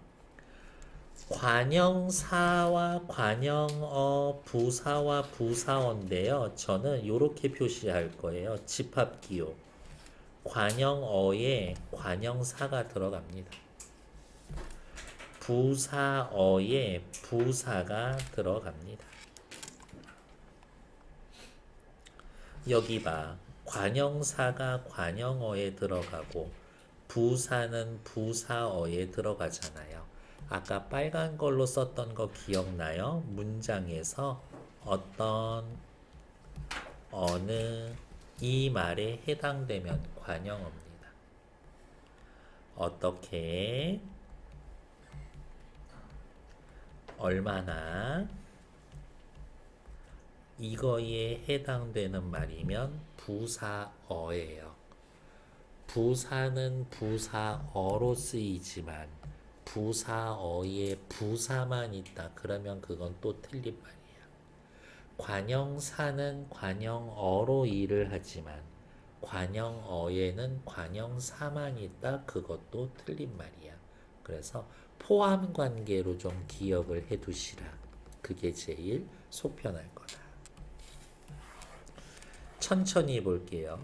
관형사와 관형어, 부사와 부사어인데요. 저는 이렇게 표시할 거예요. 집합기호. 관형어에 관형사가 들어갑니다. 부사어에 부사가 들어갑니다. 여기 봐. 관형사가 관형어에 들어가고 부사는 부사어에 들어가잖아요. 아까 빨간 걸로 썼던 거 기억나요? 문장에서 어떤, 어느 이 말에 해당되면 관형어입니다. 어떻게, 얼마나 이거에 해당되는 말이면 부사어예요. 부사는 부사어로 쓰이지만 부사어에 부사만 있다. 그러면 그건 또 틀린 말이야. 관형사는 관형어로 일을 하지만 관형어에는 관형사만 있다. 그것도 틀린 말이야. 그래서 포함 관계로 좀 기억을 해 두시라. 그게 제일 속 편할 거다. 천천히 볼게요.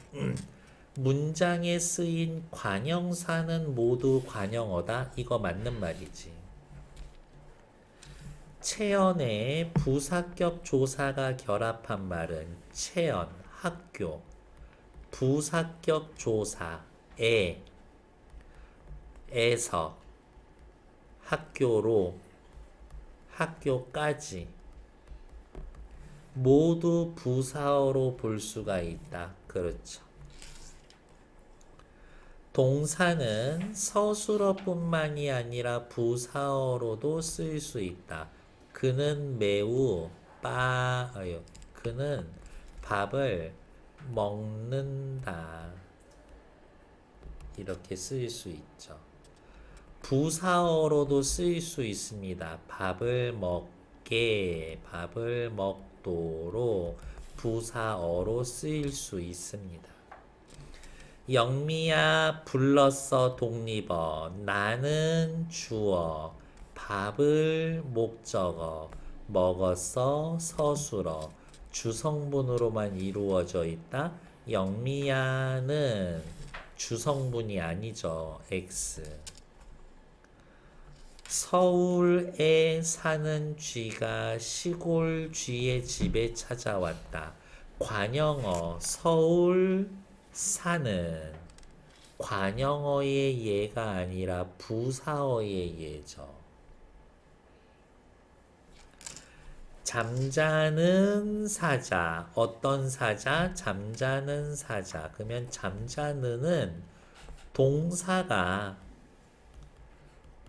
문장에 쓰인 관형사는 모두 관형어다. 이거 맞는 말이지. 체언에 부사격 조사가 결합한 말은 체언, 학교, 부사격 조사, 에서, 학교로, 학교까지 모두 부사어로 볼 수가 있다. 그렇죠. 동사는 서술어뿐만이 아니라 부사어로도 쓸 수 있다. 그는 매우 그는 밥을 먹는다. 이렇게 쓸 수 있죠. 부사어로도 쓸 수 있습니다. 밥을 먹게, 밥을 먹도록 부사어로 쓰일 수 있습니다. 영미야 불렀어 독립어. 나는 주어. 밥을 목적어. 먹었어 서술어. 주성분으로만 이루어져 있다. 영미야는 주성분이 아니죠. X. 서울에 사는 쥐가 시골 쥐의 집에 찾아왔다. 관형어 서울 사는 관형어의 예가 아니라 부사어의 예죠. 잠자는 사자. 어떤 사자? 잠자는 사자. 그러면 잠자는은 동사가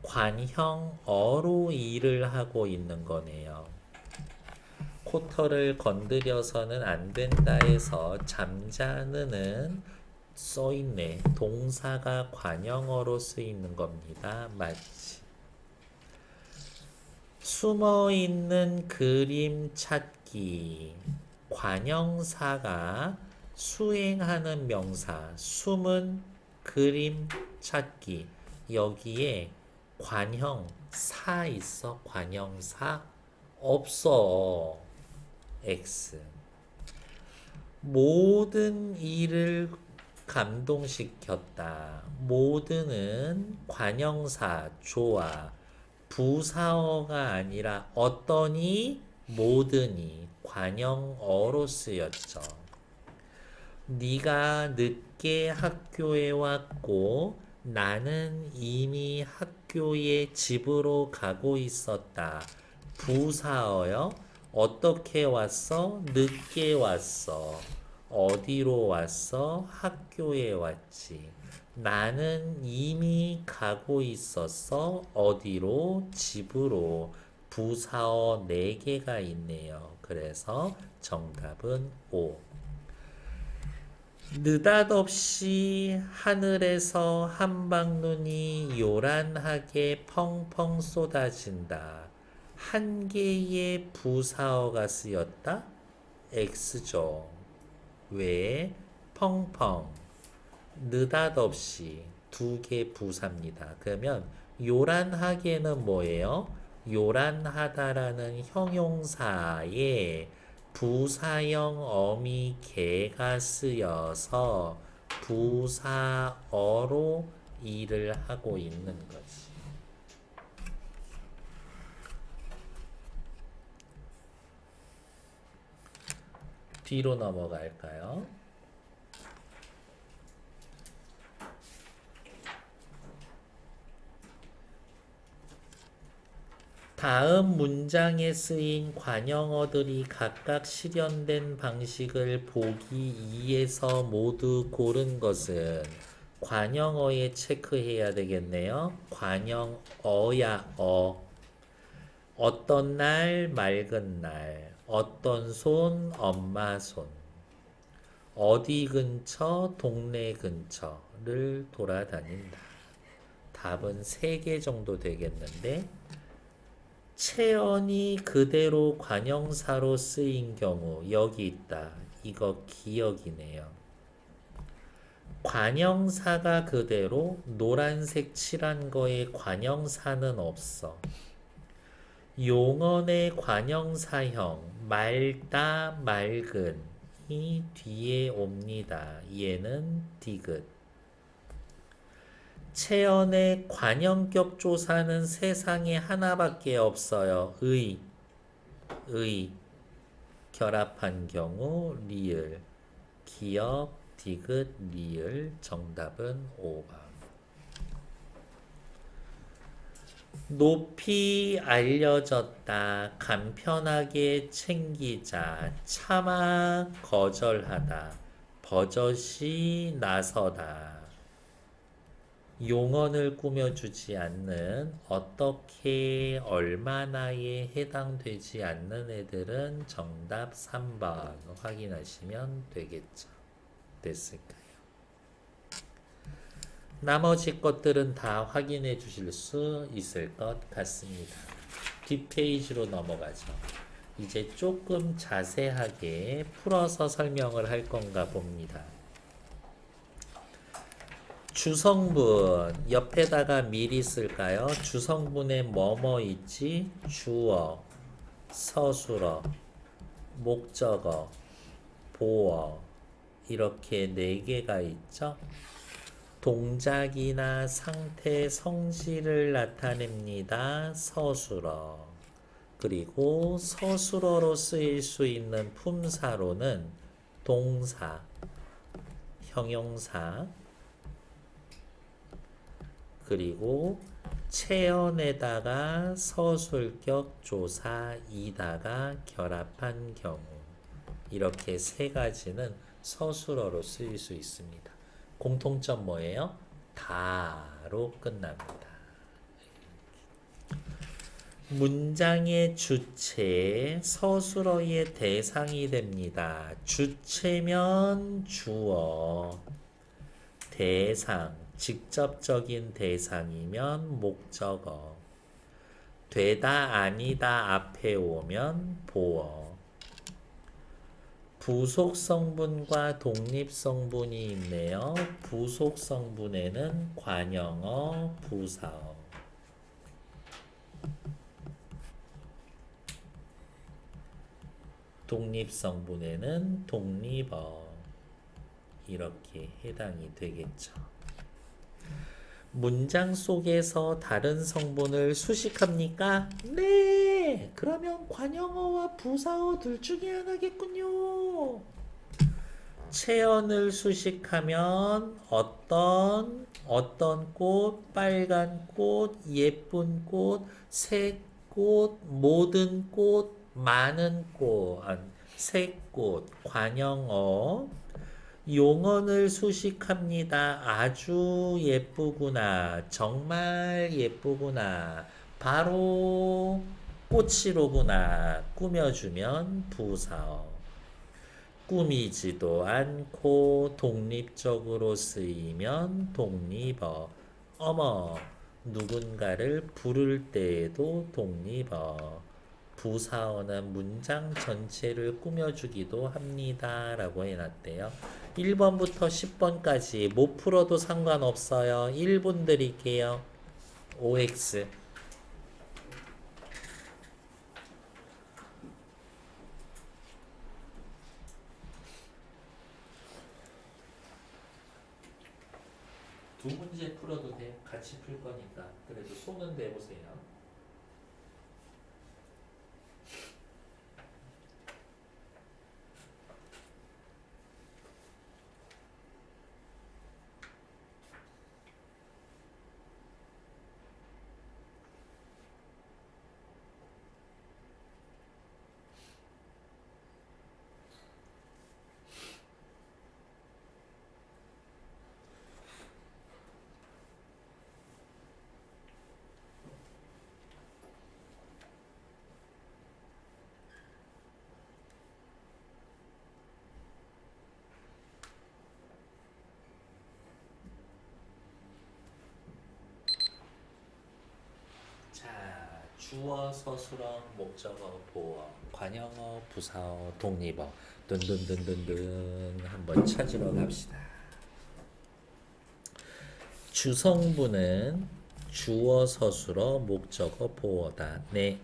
관형어로 일을 하고 있는 거네요. 코털을 건드려서는 안 된다 해서 잠자는은 써있네. 동사가 관형어로 쓰이는 겁니다. 맞지? 숨어있는 그림 찾기. 관형사가 수행하는 명사. 숨은 그림 찾기. 여기에 관형사 있어? 관형사? 없어. X. 모든 일을 감동시켰다. 모든은 관형사 좋아. 부사어가 아니라 어떠니? 모든이 관형어로 쓰였죠. 네가 늦게 학교에 왔고 나는 이미 학교에 집으로 가고 있었다. 부사어요. 어떻게 왔어? 늦게 왔어. 어디로 왔어? 학교에 왔지. 나는 이미 가고 있었어. 어디로? 집으로. 부사어 4개가 있네요. 그래서 정답은 5. 느닷없이 하늘에서 한방눈이 요란하게 펑펑 쏟아진다. 한 개의 부사어가 쓰였다? X죠. 왜? 펑펑. 느닷없이 두 개 부사입니다. 그러면 요란하게는 뭐예요? 요란하다라는 형용사에 부사형 어미 개가 쓰여서 부사어로 일을 하고 있는 거지. 뒤로 넘어갈까요? 다음 문장에 쓰인 관형어들이 각각 실현된 방식을 보기 2에서 모두 고른 것은 관형어에 체크해야 되겠네요. 관형어야 어떤 날 맑은 날, 어떤 손 엄마 손, 어디 근처 동네 근처를 돌아다닌다. 답은 3개 정도 되겠는데 채연이 그대로 관형사로 쓰인 경우 여기 있다. 이거 기억이네요. 관형사가 그대로 노란색 칠한 거에 관형사는 없어. 용언의 관형사형 맑다 맑은 이 뒤에 옵니다. 얘는 디귿. 채연의 관형격 조사는 세상에 하나밖에 없어요. 의 결합한 경우 리을 기역 디귿 리을 정답은 5번. 높이 알려졌다. 간편하게 챙기자. 차마 거절하다. 버젓이 나서다. 용언을 꾸며주지 않는 어떻게 얼마나에 해당되지 않는 애들은 정답 3번 확인하시면 되겠죠. 됐을까요? 나머지 것들은 다 확인해 주실 수 있을 것 같습니다. 뒷페이지로 넘어가죠. 이제 조금 자세하게 풀어서 설명을 할 건가 봅니다. 주성분 옆에다가 미리 쓸까요? 주성분에 뭐뭐 있지? 주어, 서술어, 목적어, 보어 이렇게 4개가 있죠. 동작이나 상태, 성질을 나타냅니다. 서술어. 그리고 서술어로 쓰일 수 있는 품사로는 동사, 형용사, 그리고 채연에다가 서술격 조사이다가 결합한 경우 이렇게 3가지는 서술어로 쓰일 수 있습니다. 공통점 뭐예요? 다로 끝납니다. 문장의 주체, 서술어의 대상이 됩니다. 주체면 주어, 대상, 직접적인 대상이면 목적어, 되다 아니다 앞에 오면 보어, 부속성분과 독립성분이 있네요. 부속성분에는 관형어, 부사어, 독립성분에는 독립어 이렇게 해당이 되겠죠. 문장 속에서 다른 성분을 수식합니까? 네! 그러면 관형어와 부사어 둘 중에 하나겠군요. 채연을 수식하면 어떤 꽃, 빨간 꽃, 예쁜 꽃, 새 꽃, 모든 꽃, 많은 꽃, 새꽃, 관형어. 용언을 수식합니다. 아주 예쁘구나. 정말 예쁘구나. 바로 꽃이로구나. 꾸며주면 부사어. 꾸미지도 않고 독립적으로 쓰이면 독립어. 어머, 누군가를 부를 때에도 독립어. 부사어는 문장 전체를 꾸며주기도 합니다. 라고 해놨대요. 1번부터 10번까지 못 풀어도 상관없어요. 1분 드릴게요. OX. 두 문제 풀어도 돼. 같이 풀 거니까. 그래도 손은 대보세요. 자, 주어, 서술어, 목적어, 보어, 관형어, 부사어, 독립어, 든든든든든 한번 찾으러 갑시다. 주성분은 주어, 서술어, 목적어, 보어다. 네.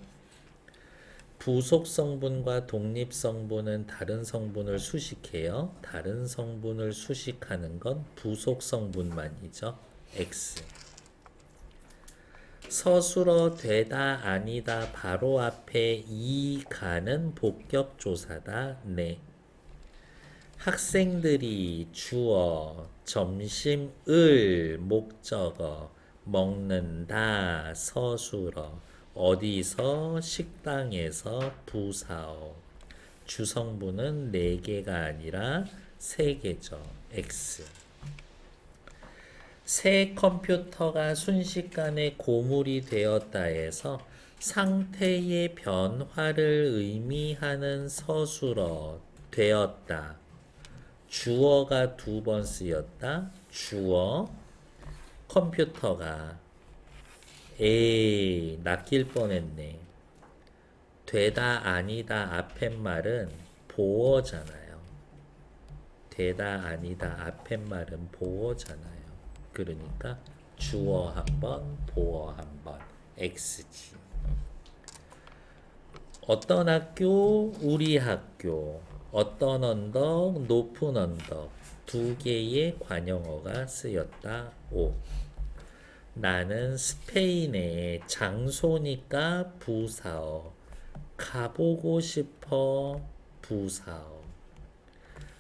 부속성분과 독립성분은 다른 성분을 수식해요. 다른 성분을 수식하는 건 부속성분만이죠. X. 서술어 되다 아니다 바로 앞에 이가는 복격조사다. 네. 학생들이 주어 점심을 목적어 먹는다 서술어 어디서 식당에서 부사어 주성분은 4개가 아니라 3개죠. X. 새 컴퓨터가 순식간에 고물이 되었다 해서 상태의 변화를 의미하는 서술어 되었다. 주어가 2번 쓰였다. 주어 컴퓨터가 낚일 뻔했네. 되다 아니다 앞에 말은 보어잖아요. 되다 아니다 앞에 말은 보어잖아요. 그러니까 주어 한 번, 보어 한 번. X지. 어떤 학교? 우리 학교. 어떤 언덕? 높은 언덕. 2개의 관용어가 쓰였다. O. 나는 스페인의 장소니까 부사어. 가보고 싶어. 부사어.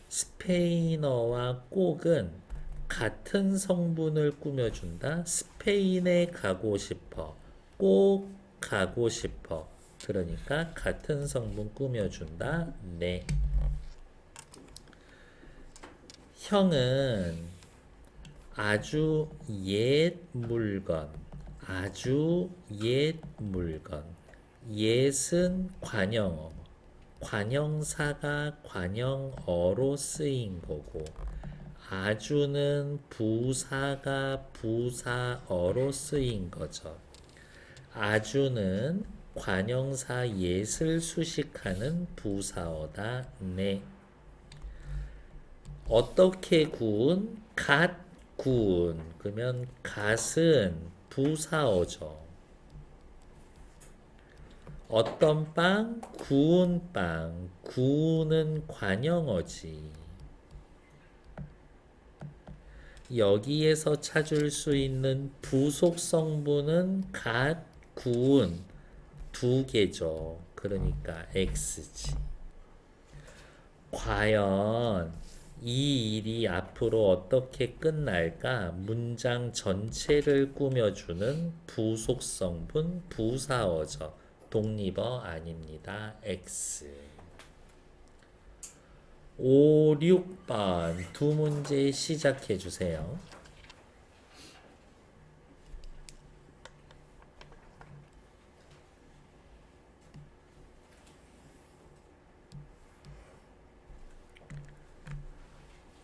스페인어와 꼭은 같은 성분을 꾸며준다. 스페인에 가고 싶어. 꼭 가고 싶어. 그러니까 같은 성분 꾸며준다. 네. 형은 아주 옛 물건. 아주 옛 물건. 옛은 관형어. 관형사가 관형어로 쓰인 거고 아주는 부사가 부사어로 쓰인 거죠. 아주는 관형사 옛을 수식하는 부사어다. 네. 어떻게 구운? 갓 구운. 그러면 갓은 부사어죠. 어떤 빵? 구운 빵. 구운은 관형어지. 여기에서 찾을 수 있는 부속 성분은 갓, 구운 2개죠. 그러니까 X지. 과연 이 일이 앞으로 어떻게 끝날까? 문장 전체를 꾸며주는 부속 성분 부사어죠. 독립어 아닙니다. X. 5, 6번 두 문제 시작해 주세요.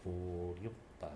오, 6번.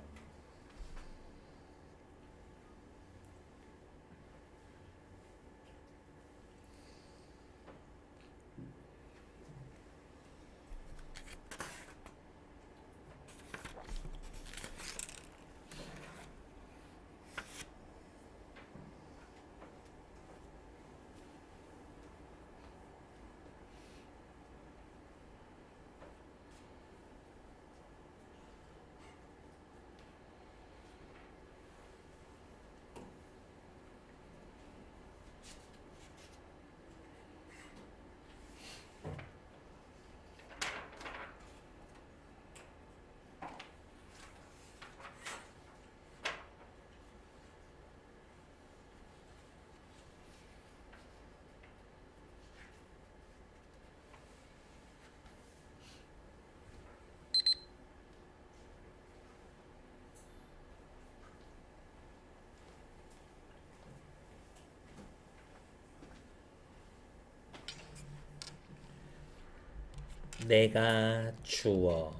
내가 추워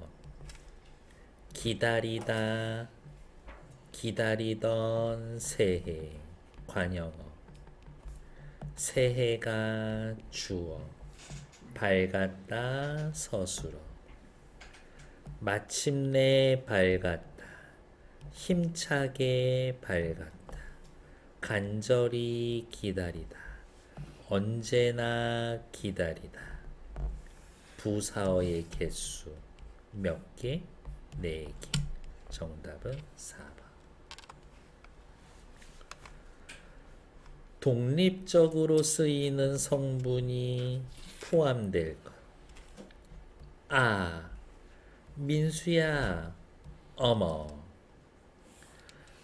기다리다 기다리던 새해 관영어 새해가 추워 밝았다 서술어 마침내 밝았다 힘차게 밝았다 간절히 기다리다 언제나 기다리다 부사어의 개수 몇 개? 4개. 정답은 4번. 독립적으로 쓰이는 성분이 포함될 것. 아, 민수야, 어머.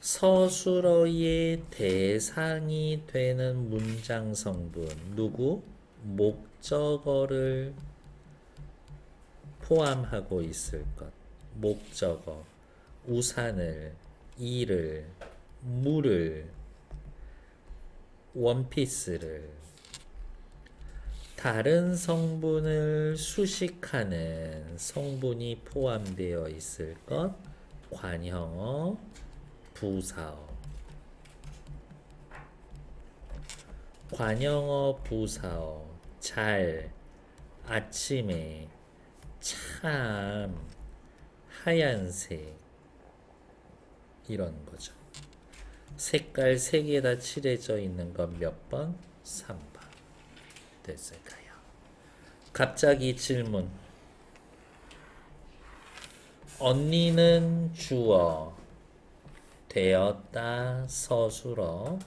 서술어의 대상이 되는 문장 성분. 누구? 목적어를 포함하고 있을 것. 목적어, 우산을, 이를, 물을, 원피스를. 다른 성분을 수식하는 성분이 포함되어 있을 것. 관형어, 부사어. 관형어, 부사어. 잘, 아침에, 참, 하얀색 이런 거죠. 색깔 3개 다 칠해져 있는 건 몇 번? 3번 됐을까요? 갑자기 질문. 언니는 주어 되었다 서술어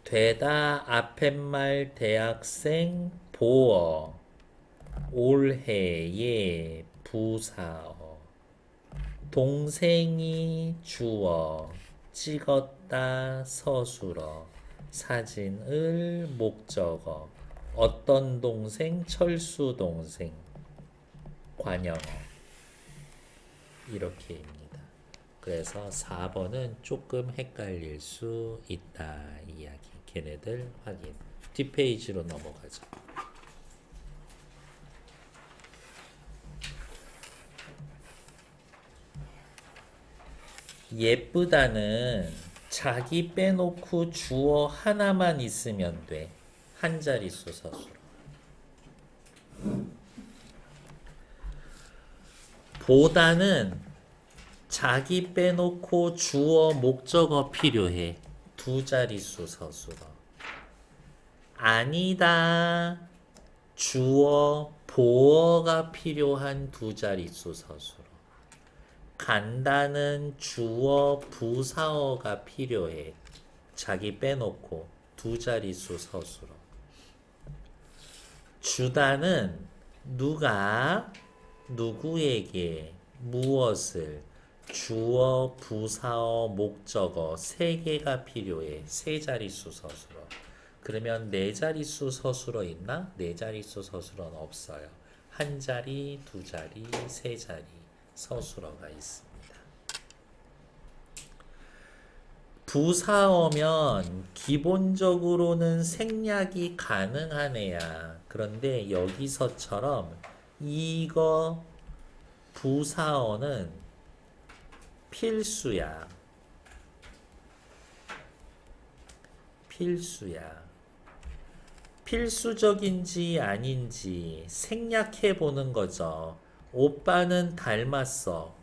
되다 앞팻말 대학생 보어 올해의 부사어 동생이 주어 찍었다 서술어 사진을 목적어 어떤 동생 철수 동생 관영어 이렇게입니다. 그래서 4번은 조금 헷갈릴 수 있다 이야기. 걔네들 확인. 뒷페이지로 넘어가죠. 예쁘다는 자기 빼놓고 주어 하나만 있으면 돼. 한 자릿수 서술어. 보다는 자기 빼놓고 주어 목적어 필요해. 2자릿수 서술어. 아니다. 주어 보어가 필요한 2자릿수 서술어. 간다는 주어 부사어가 필요해. 자기 빼놓고 2자릿수 서술어. 주다는 누가 누구에게 무엇을 주어 부사어 목적어 3개가 필요해. 3자릿수 서술어. 그러면 4자릿수 서술어 있나? 4자릿수 서술어는 없어요. 1자리, 2자리, 3자리 서술어가 있습니다. 부사어면 기본적으로는 생략이 가능한 애야. 그런데 여기서처럼 이거 부사어는 필수야. 필수야. 필수적인지 아닌지 생략해 보는 거죠. 오빠는 닮았어.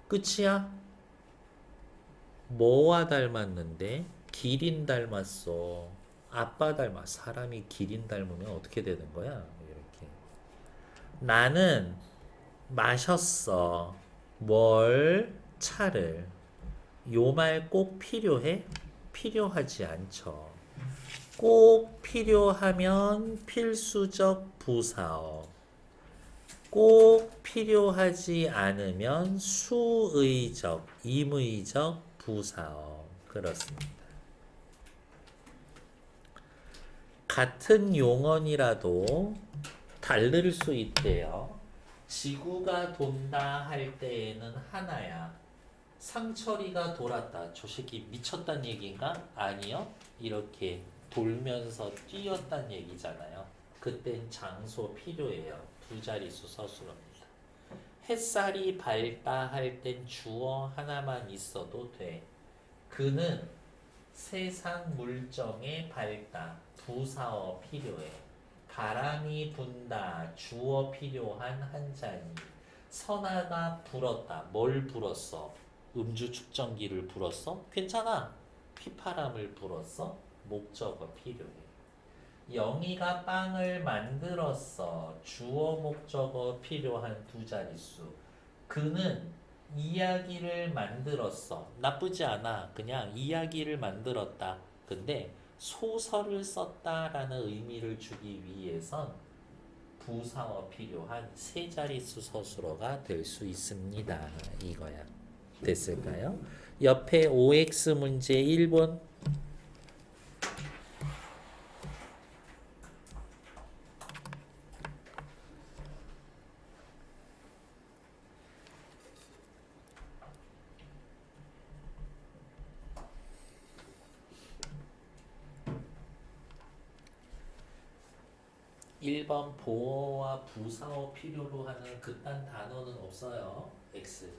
끝이야? 뭐와 닮았는데? 기린 닮았어. 아빠 닮았어. 사람이 기린 닮으면 어떻게 되는 거야? 이렇게. 나는 마셨어. 뭘? 차를. 요 말 꼭 필요해? 필요하지 않죠. 꼭 필요하면 필수적 부사어. 꼭 필요하지 않으면 수의적, 임의적 부사어. 그렇습니다. 같은 용언이라도 다를 수 있대요. 지구가 돈다 할 때에는 하나야. 상철이가 돌았다. 저 새끼 미쳤단 얘기인가? 아니요. 이렇게 돌면서 뛰었단 얘기잖아요. 그땐 장소 필요해요. 두 자릿수 서술어입니다. 햇살이 밝다 할 땐 주어 하나만 있어도 돼. 그는 세상 물정에 밝다. 부사어 필요해. 바람이 분다. 주어 필요한 한자니. 선아가 불었다. 뭘 불었어? 음주 측정기를 불었어? 괜찮아. 휘파람을 불었어? 목적어 필요해. 영희가 빵을 만들었어. 주어 목적어 필요한 두 자릿수. 그는 이야기를 만들었어. 나쁘지 않아. 그냥 이야기를 만들었다. 근데 소설을 썼다라는 의미를 주기 위해선 부사어 필요한 세 자릿수 서술어가 될 수 있습니다. 이거야. 됐을까요? 옆에 OX 문제 1번. 1번 보어와 부사어 필요로 하는 그딴 단어는 없어요. X.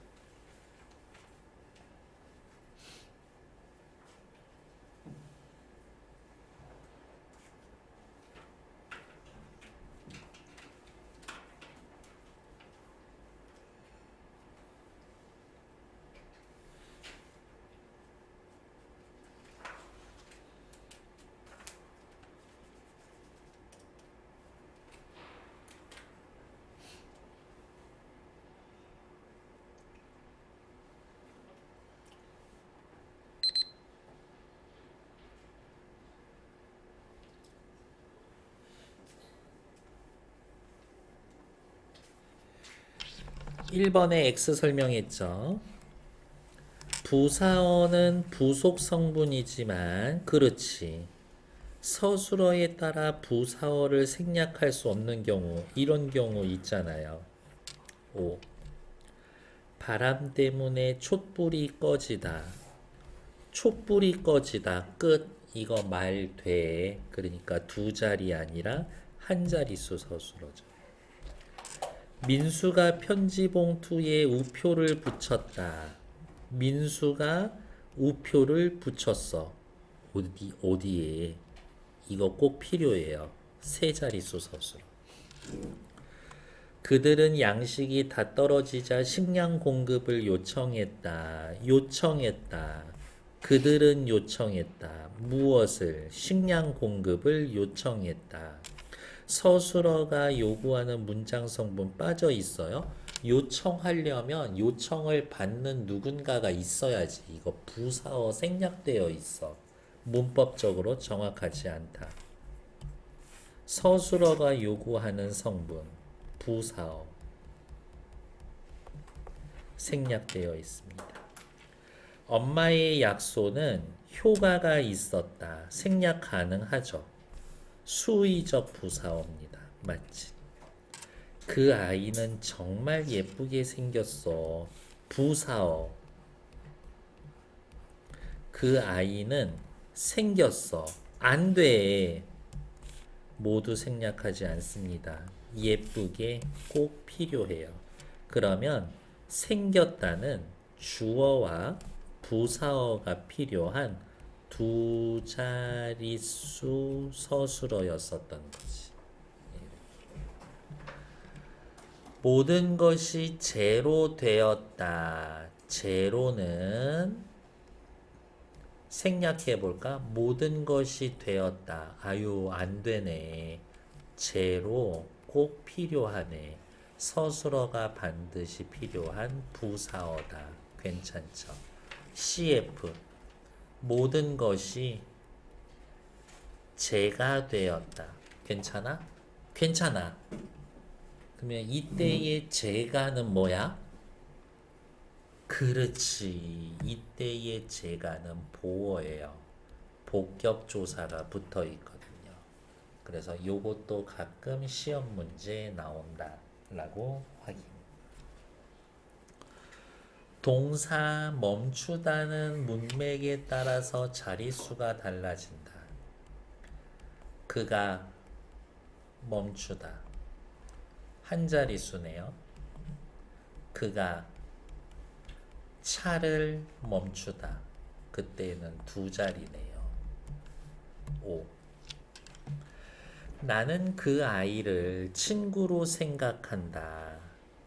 1번에 X 설명했죠. 부사어는 부속 성분이지만 그렇지. 서술어에 따라 부사어를 생략할 수 없는 경우, 이런 경우 있잖아요. 5. 바람 때문에 촛불이 꺼지다. 촛불이 꺼지다. 끝. 이거 말 돼. 그러니까 두 자리 아니라 한 자릿수 서술어죠. 민수가 편지 봉투에 우표를 붙였다. 민수가 우표를 붙였어. 어디에? 이거 꼭 필요해요. 세 자릿수 서술어. 그들은 양식이 다 떨어지자 식량 공급을 요청했다. 요청했다. 그들은 요청했다. 무엇을? 식량 공급을 요청했다. 서술어가 요구하는 문장 성분 빠져 있어요. 요청하려면 요청을 받는 누군가가 있어야지. 이거 부사어 생략되어 있어. 문법적으로 정확하지 않다. 서술어가 요구하는 성분, 부사어 생략되어 있습니다. 엄마의 약소는 효과가 있었다. 생략 가능하죠. 수의적 부사어입니다. 맞지? 그 아이는 정말 예쁘게 생겼어. 부사어. 그 아이는 생겼어. 안 돼. 모두 생략하지 않습니다. 예쁘게 꼭 필요해요. 그러면 생겼다는 주어와 부사어가 필요한 두 자릿수 서술어였었던 거지. 모든 것이 제로 되었다. 제로는 생략해 볼까? 모든 것이 되었다. 아유, 안 되네. 제로 꼭 필요하네. 서술어가 반드시 필요한 부사어다. 괜찮죠? CF 모든 것이 제가 되었다. 괜찮아? 괜찮아. 그러면 이때의 제가는 뭐야? 그렇지. 이때의 제가는 보어예요. 복격조사가 붙어 있거든요. 그래서 요것도 가끔 시험 문제에 나온다 라고 확인. 동사 멈추다는 문맥에 따라서 자릿수가 달라진다. 그가 멈추다. 한 자릿수네요. 그가 차를 멈추다. 그때는 두 자리네요. 5. 나는 그 아이를 친구로 생각한다.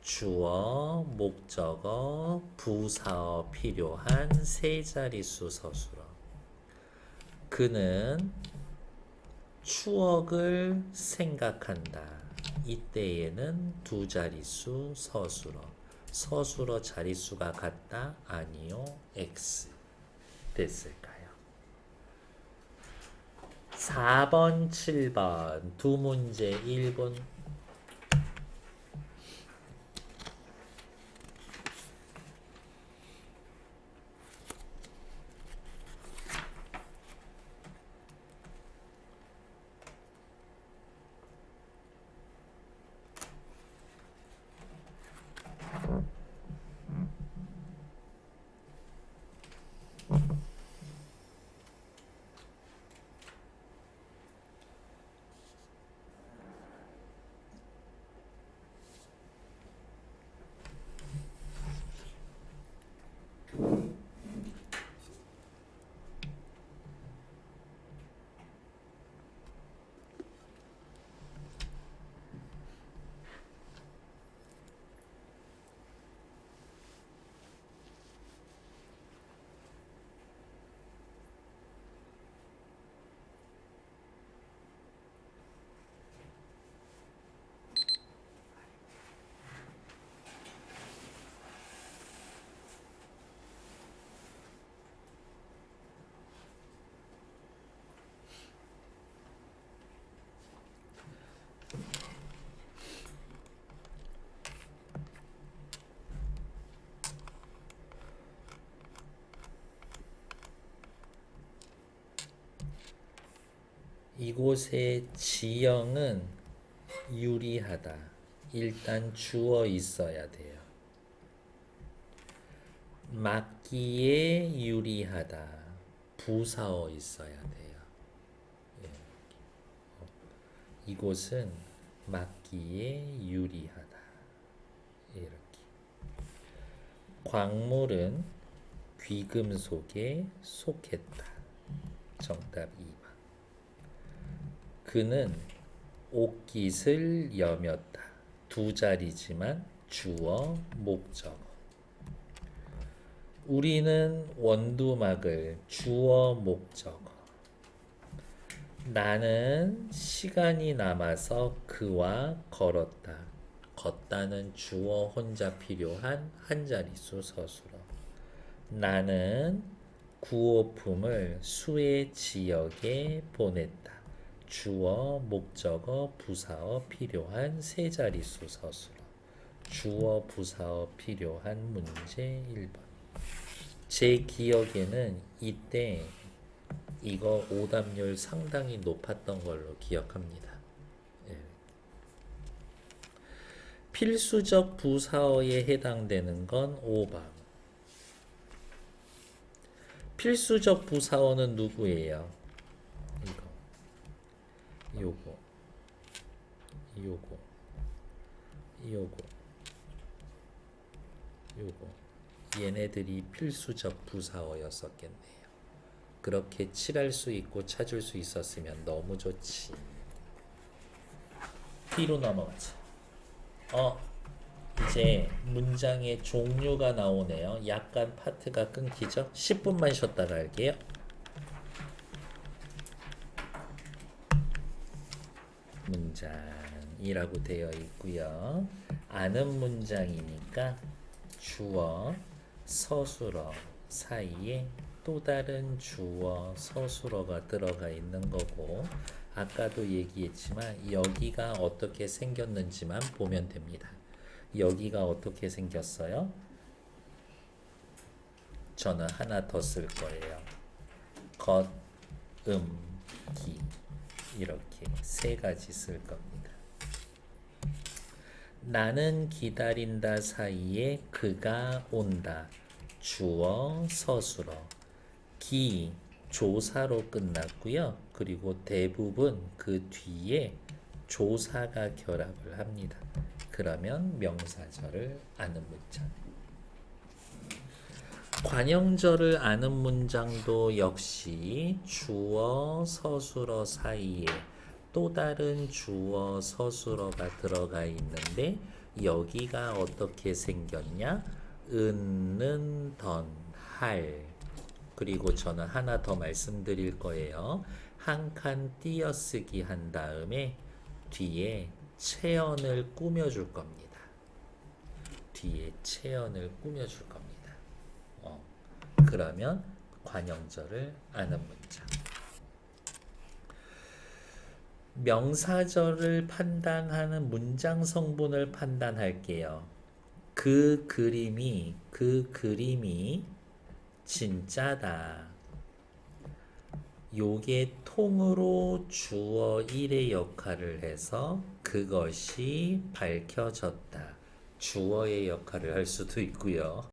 주어, 목적어, 부사어 필요한 세 자릿수 서술어. 그는 추억을 생각한다. 이때에는 두 자릿수 서술어. 서술어 자릿수가 같다? 아니요. X. 됐을까요? 4번, 7번 두 문제 1번. 이곳의 지형은 유리하다. 일단 주어 있어야 돼요. 맞기에 유리하다. 부사어 있어야 돼요. 예. 이곳은 맞기에 유리하다. 이렇게. 광물은 귀금속에 속했다. 정답 2번. 그는 옷깃을 여몄다. 두 자리지만 주어, 목적어. 우리는 원두막을 주어, 목적어. 나는 시간이 남아서 그와 걸었다. 걷다는 주어 혼자 필요한 한 자릿수 서술어. 나는 구호품을 수의 지역에 보냈다. 주어, 목적어, 부사어 필요한 세 자릿수 서술어. 주어, 부사어 필요한 문제 1번. 제 기억에는 이때 이거 오답률 상당히 높았던 걸로 기억합니다. 예. 필수적 부사어에 해당되는 건 5번. 필수적 부사어는 누구예요? 요거, 요거, 요거, 요거. 얘네들이 필수적 부사어였었겠네요. 그렇게 칠할 수 있고 찾을 수 있었으면 너무 좋지. 뒤로 넘어가자. 이제 문장의 종류가 나오네요. 약간 파트가 끊기죠? 10분만 쉬었다가 할게요. 문장이라고 되어 있고요. 아는 문장이니까 주어, 서술어 사이에 또 다른 주어, 서술어가 들어가 있는 거고, 아까도 얘기했지만 여기가 어떻게 생겼는지만 보면 됩니다. 여기가 어떻게 생겼어요? 저는 하나 더 쓸 거예요. 겉, 기 이렇게 세 가지 쓸 겁니다. 나는 기다린다 사이에 그가 온다. 주어, 서술어. 기, 조사로 끝났고요. 그리고 대부분 그 뒤에 조사가 결합을 합니다. 그러면 명사절을 아는 문장. 관형절을 아는 문장도 역시 주어, 서술어 사이에 또 다른 주어, 서술어가 들어가 있는데 여기가 어떻게 생겼냐? 은, 던, 할. 그리고 저는 하나 더 말씀드릴 거예요. 한 칸 띄어쓰기 한 다음에 뒤에 체언을 꾸며줄 겁니다. 뒤에 체언을 꾸며줄 겁니다. 그러면 관형절을 아는 문장. 명사절을 판단하는 문장 성분을 판단할게요. 그 그림이 진짜다. 요게 통으로 주어 1의 역할을 해서 그것이 밝혀졌다. 주어의 역할을 할 수도 있고요.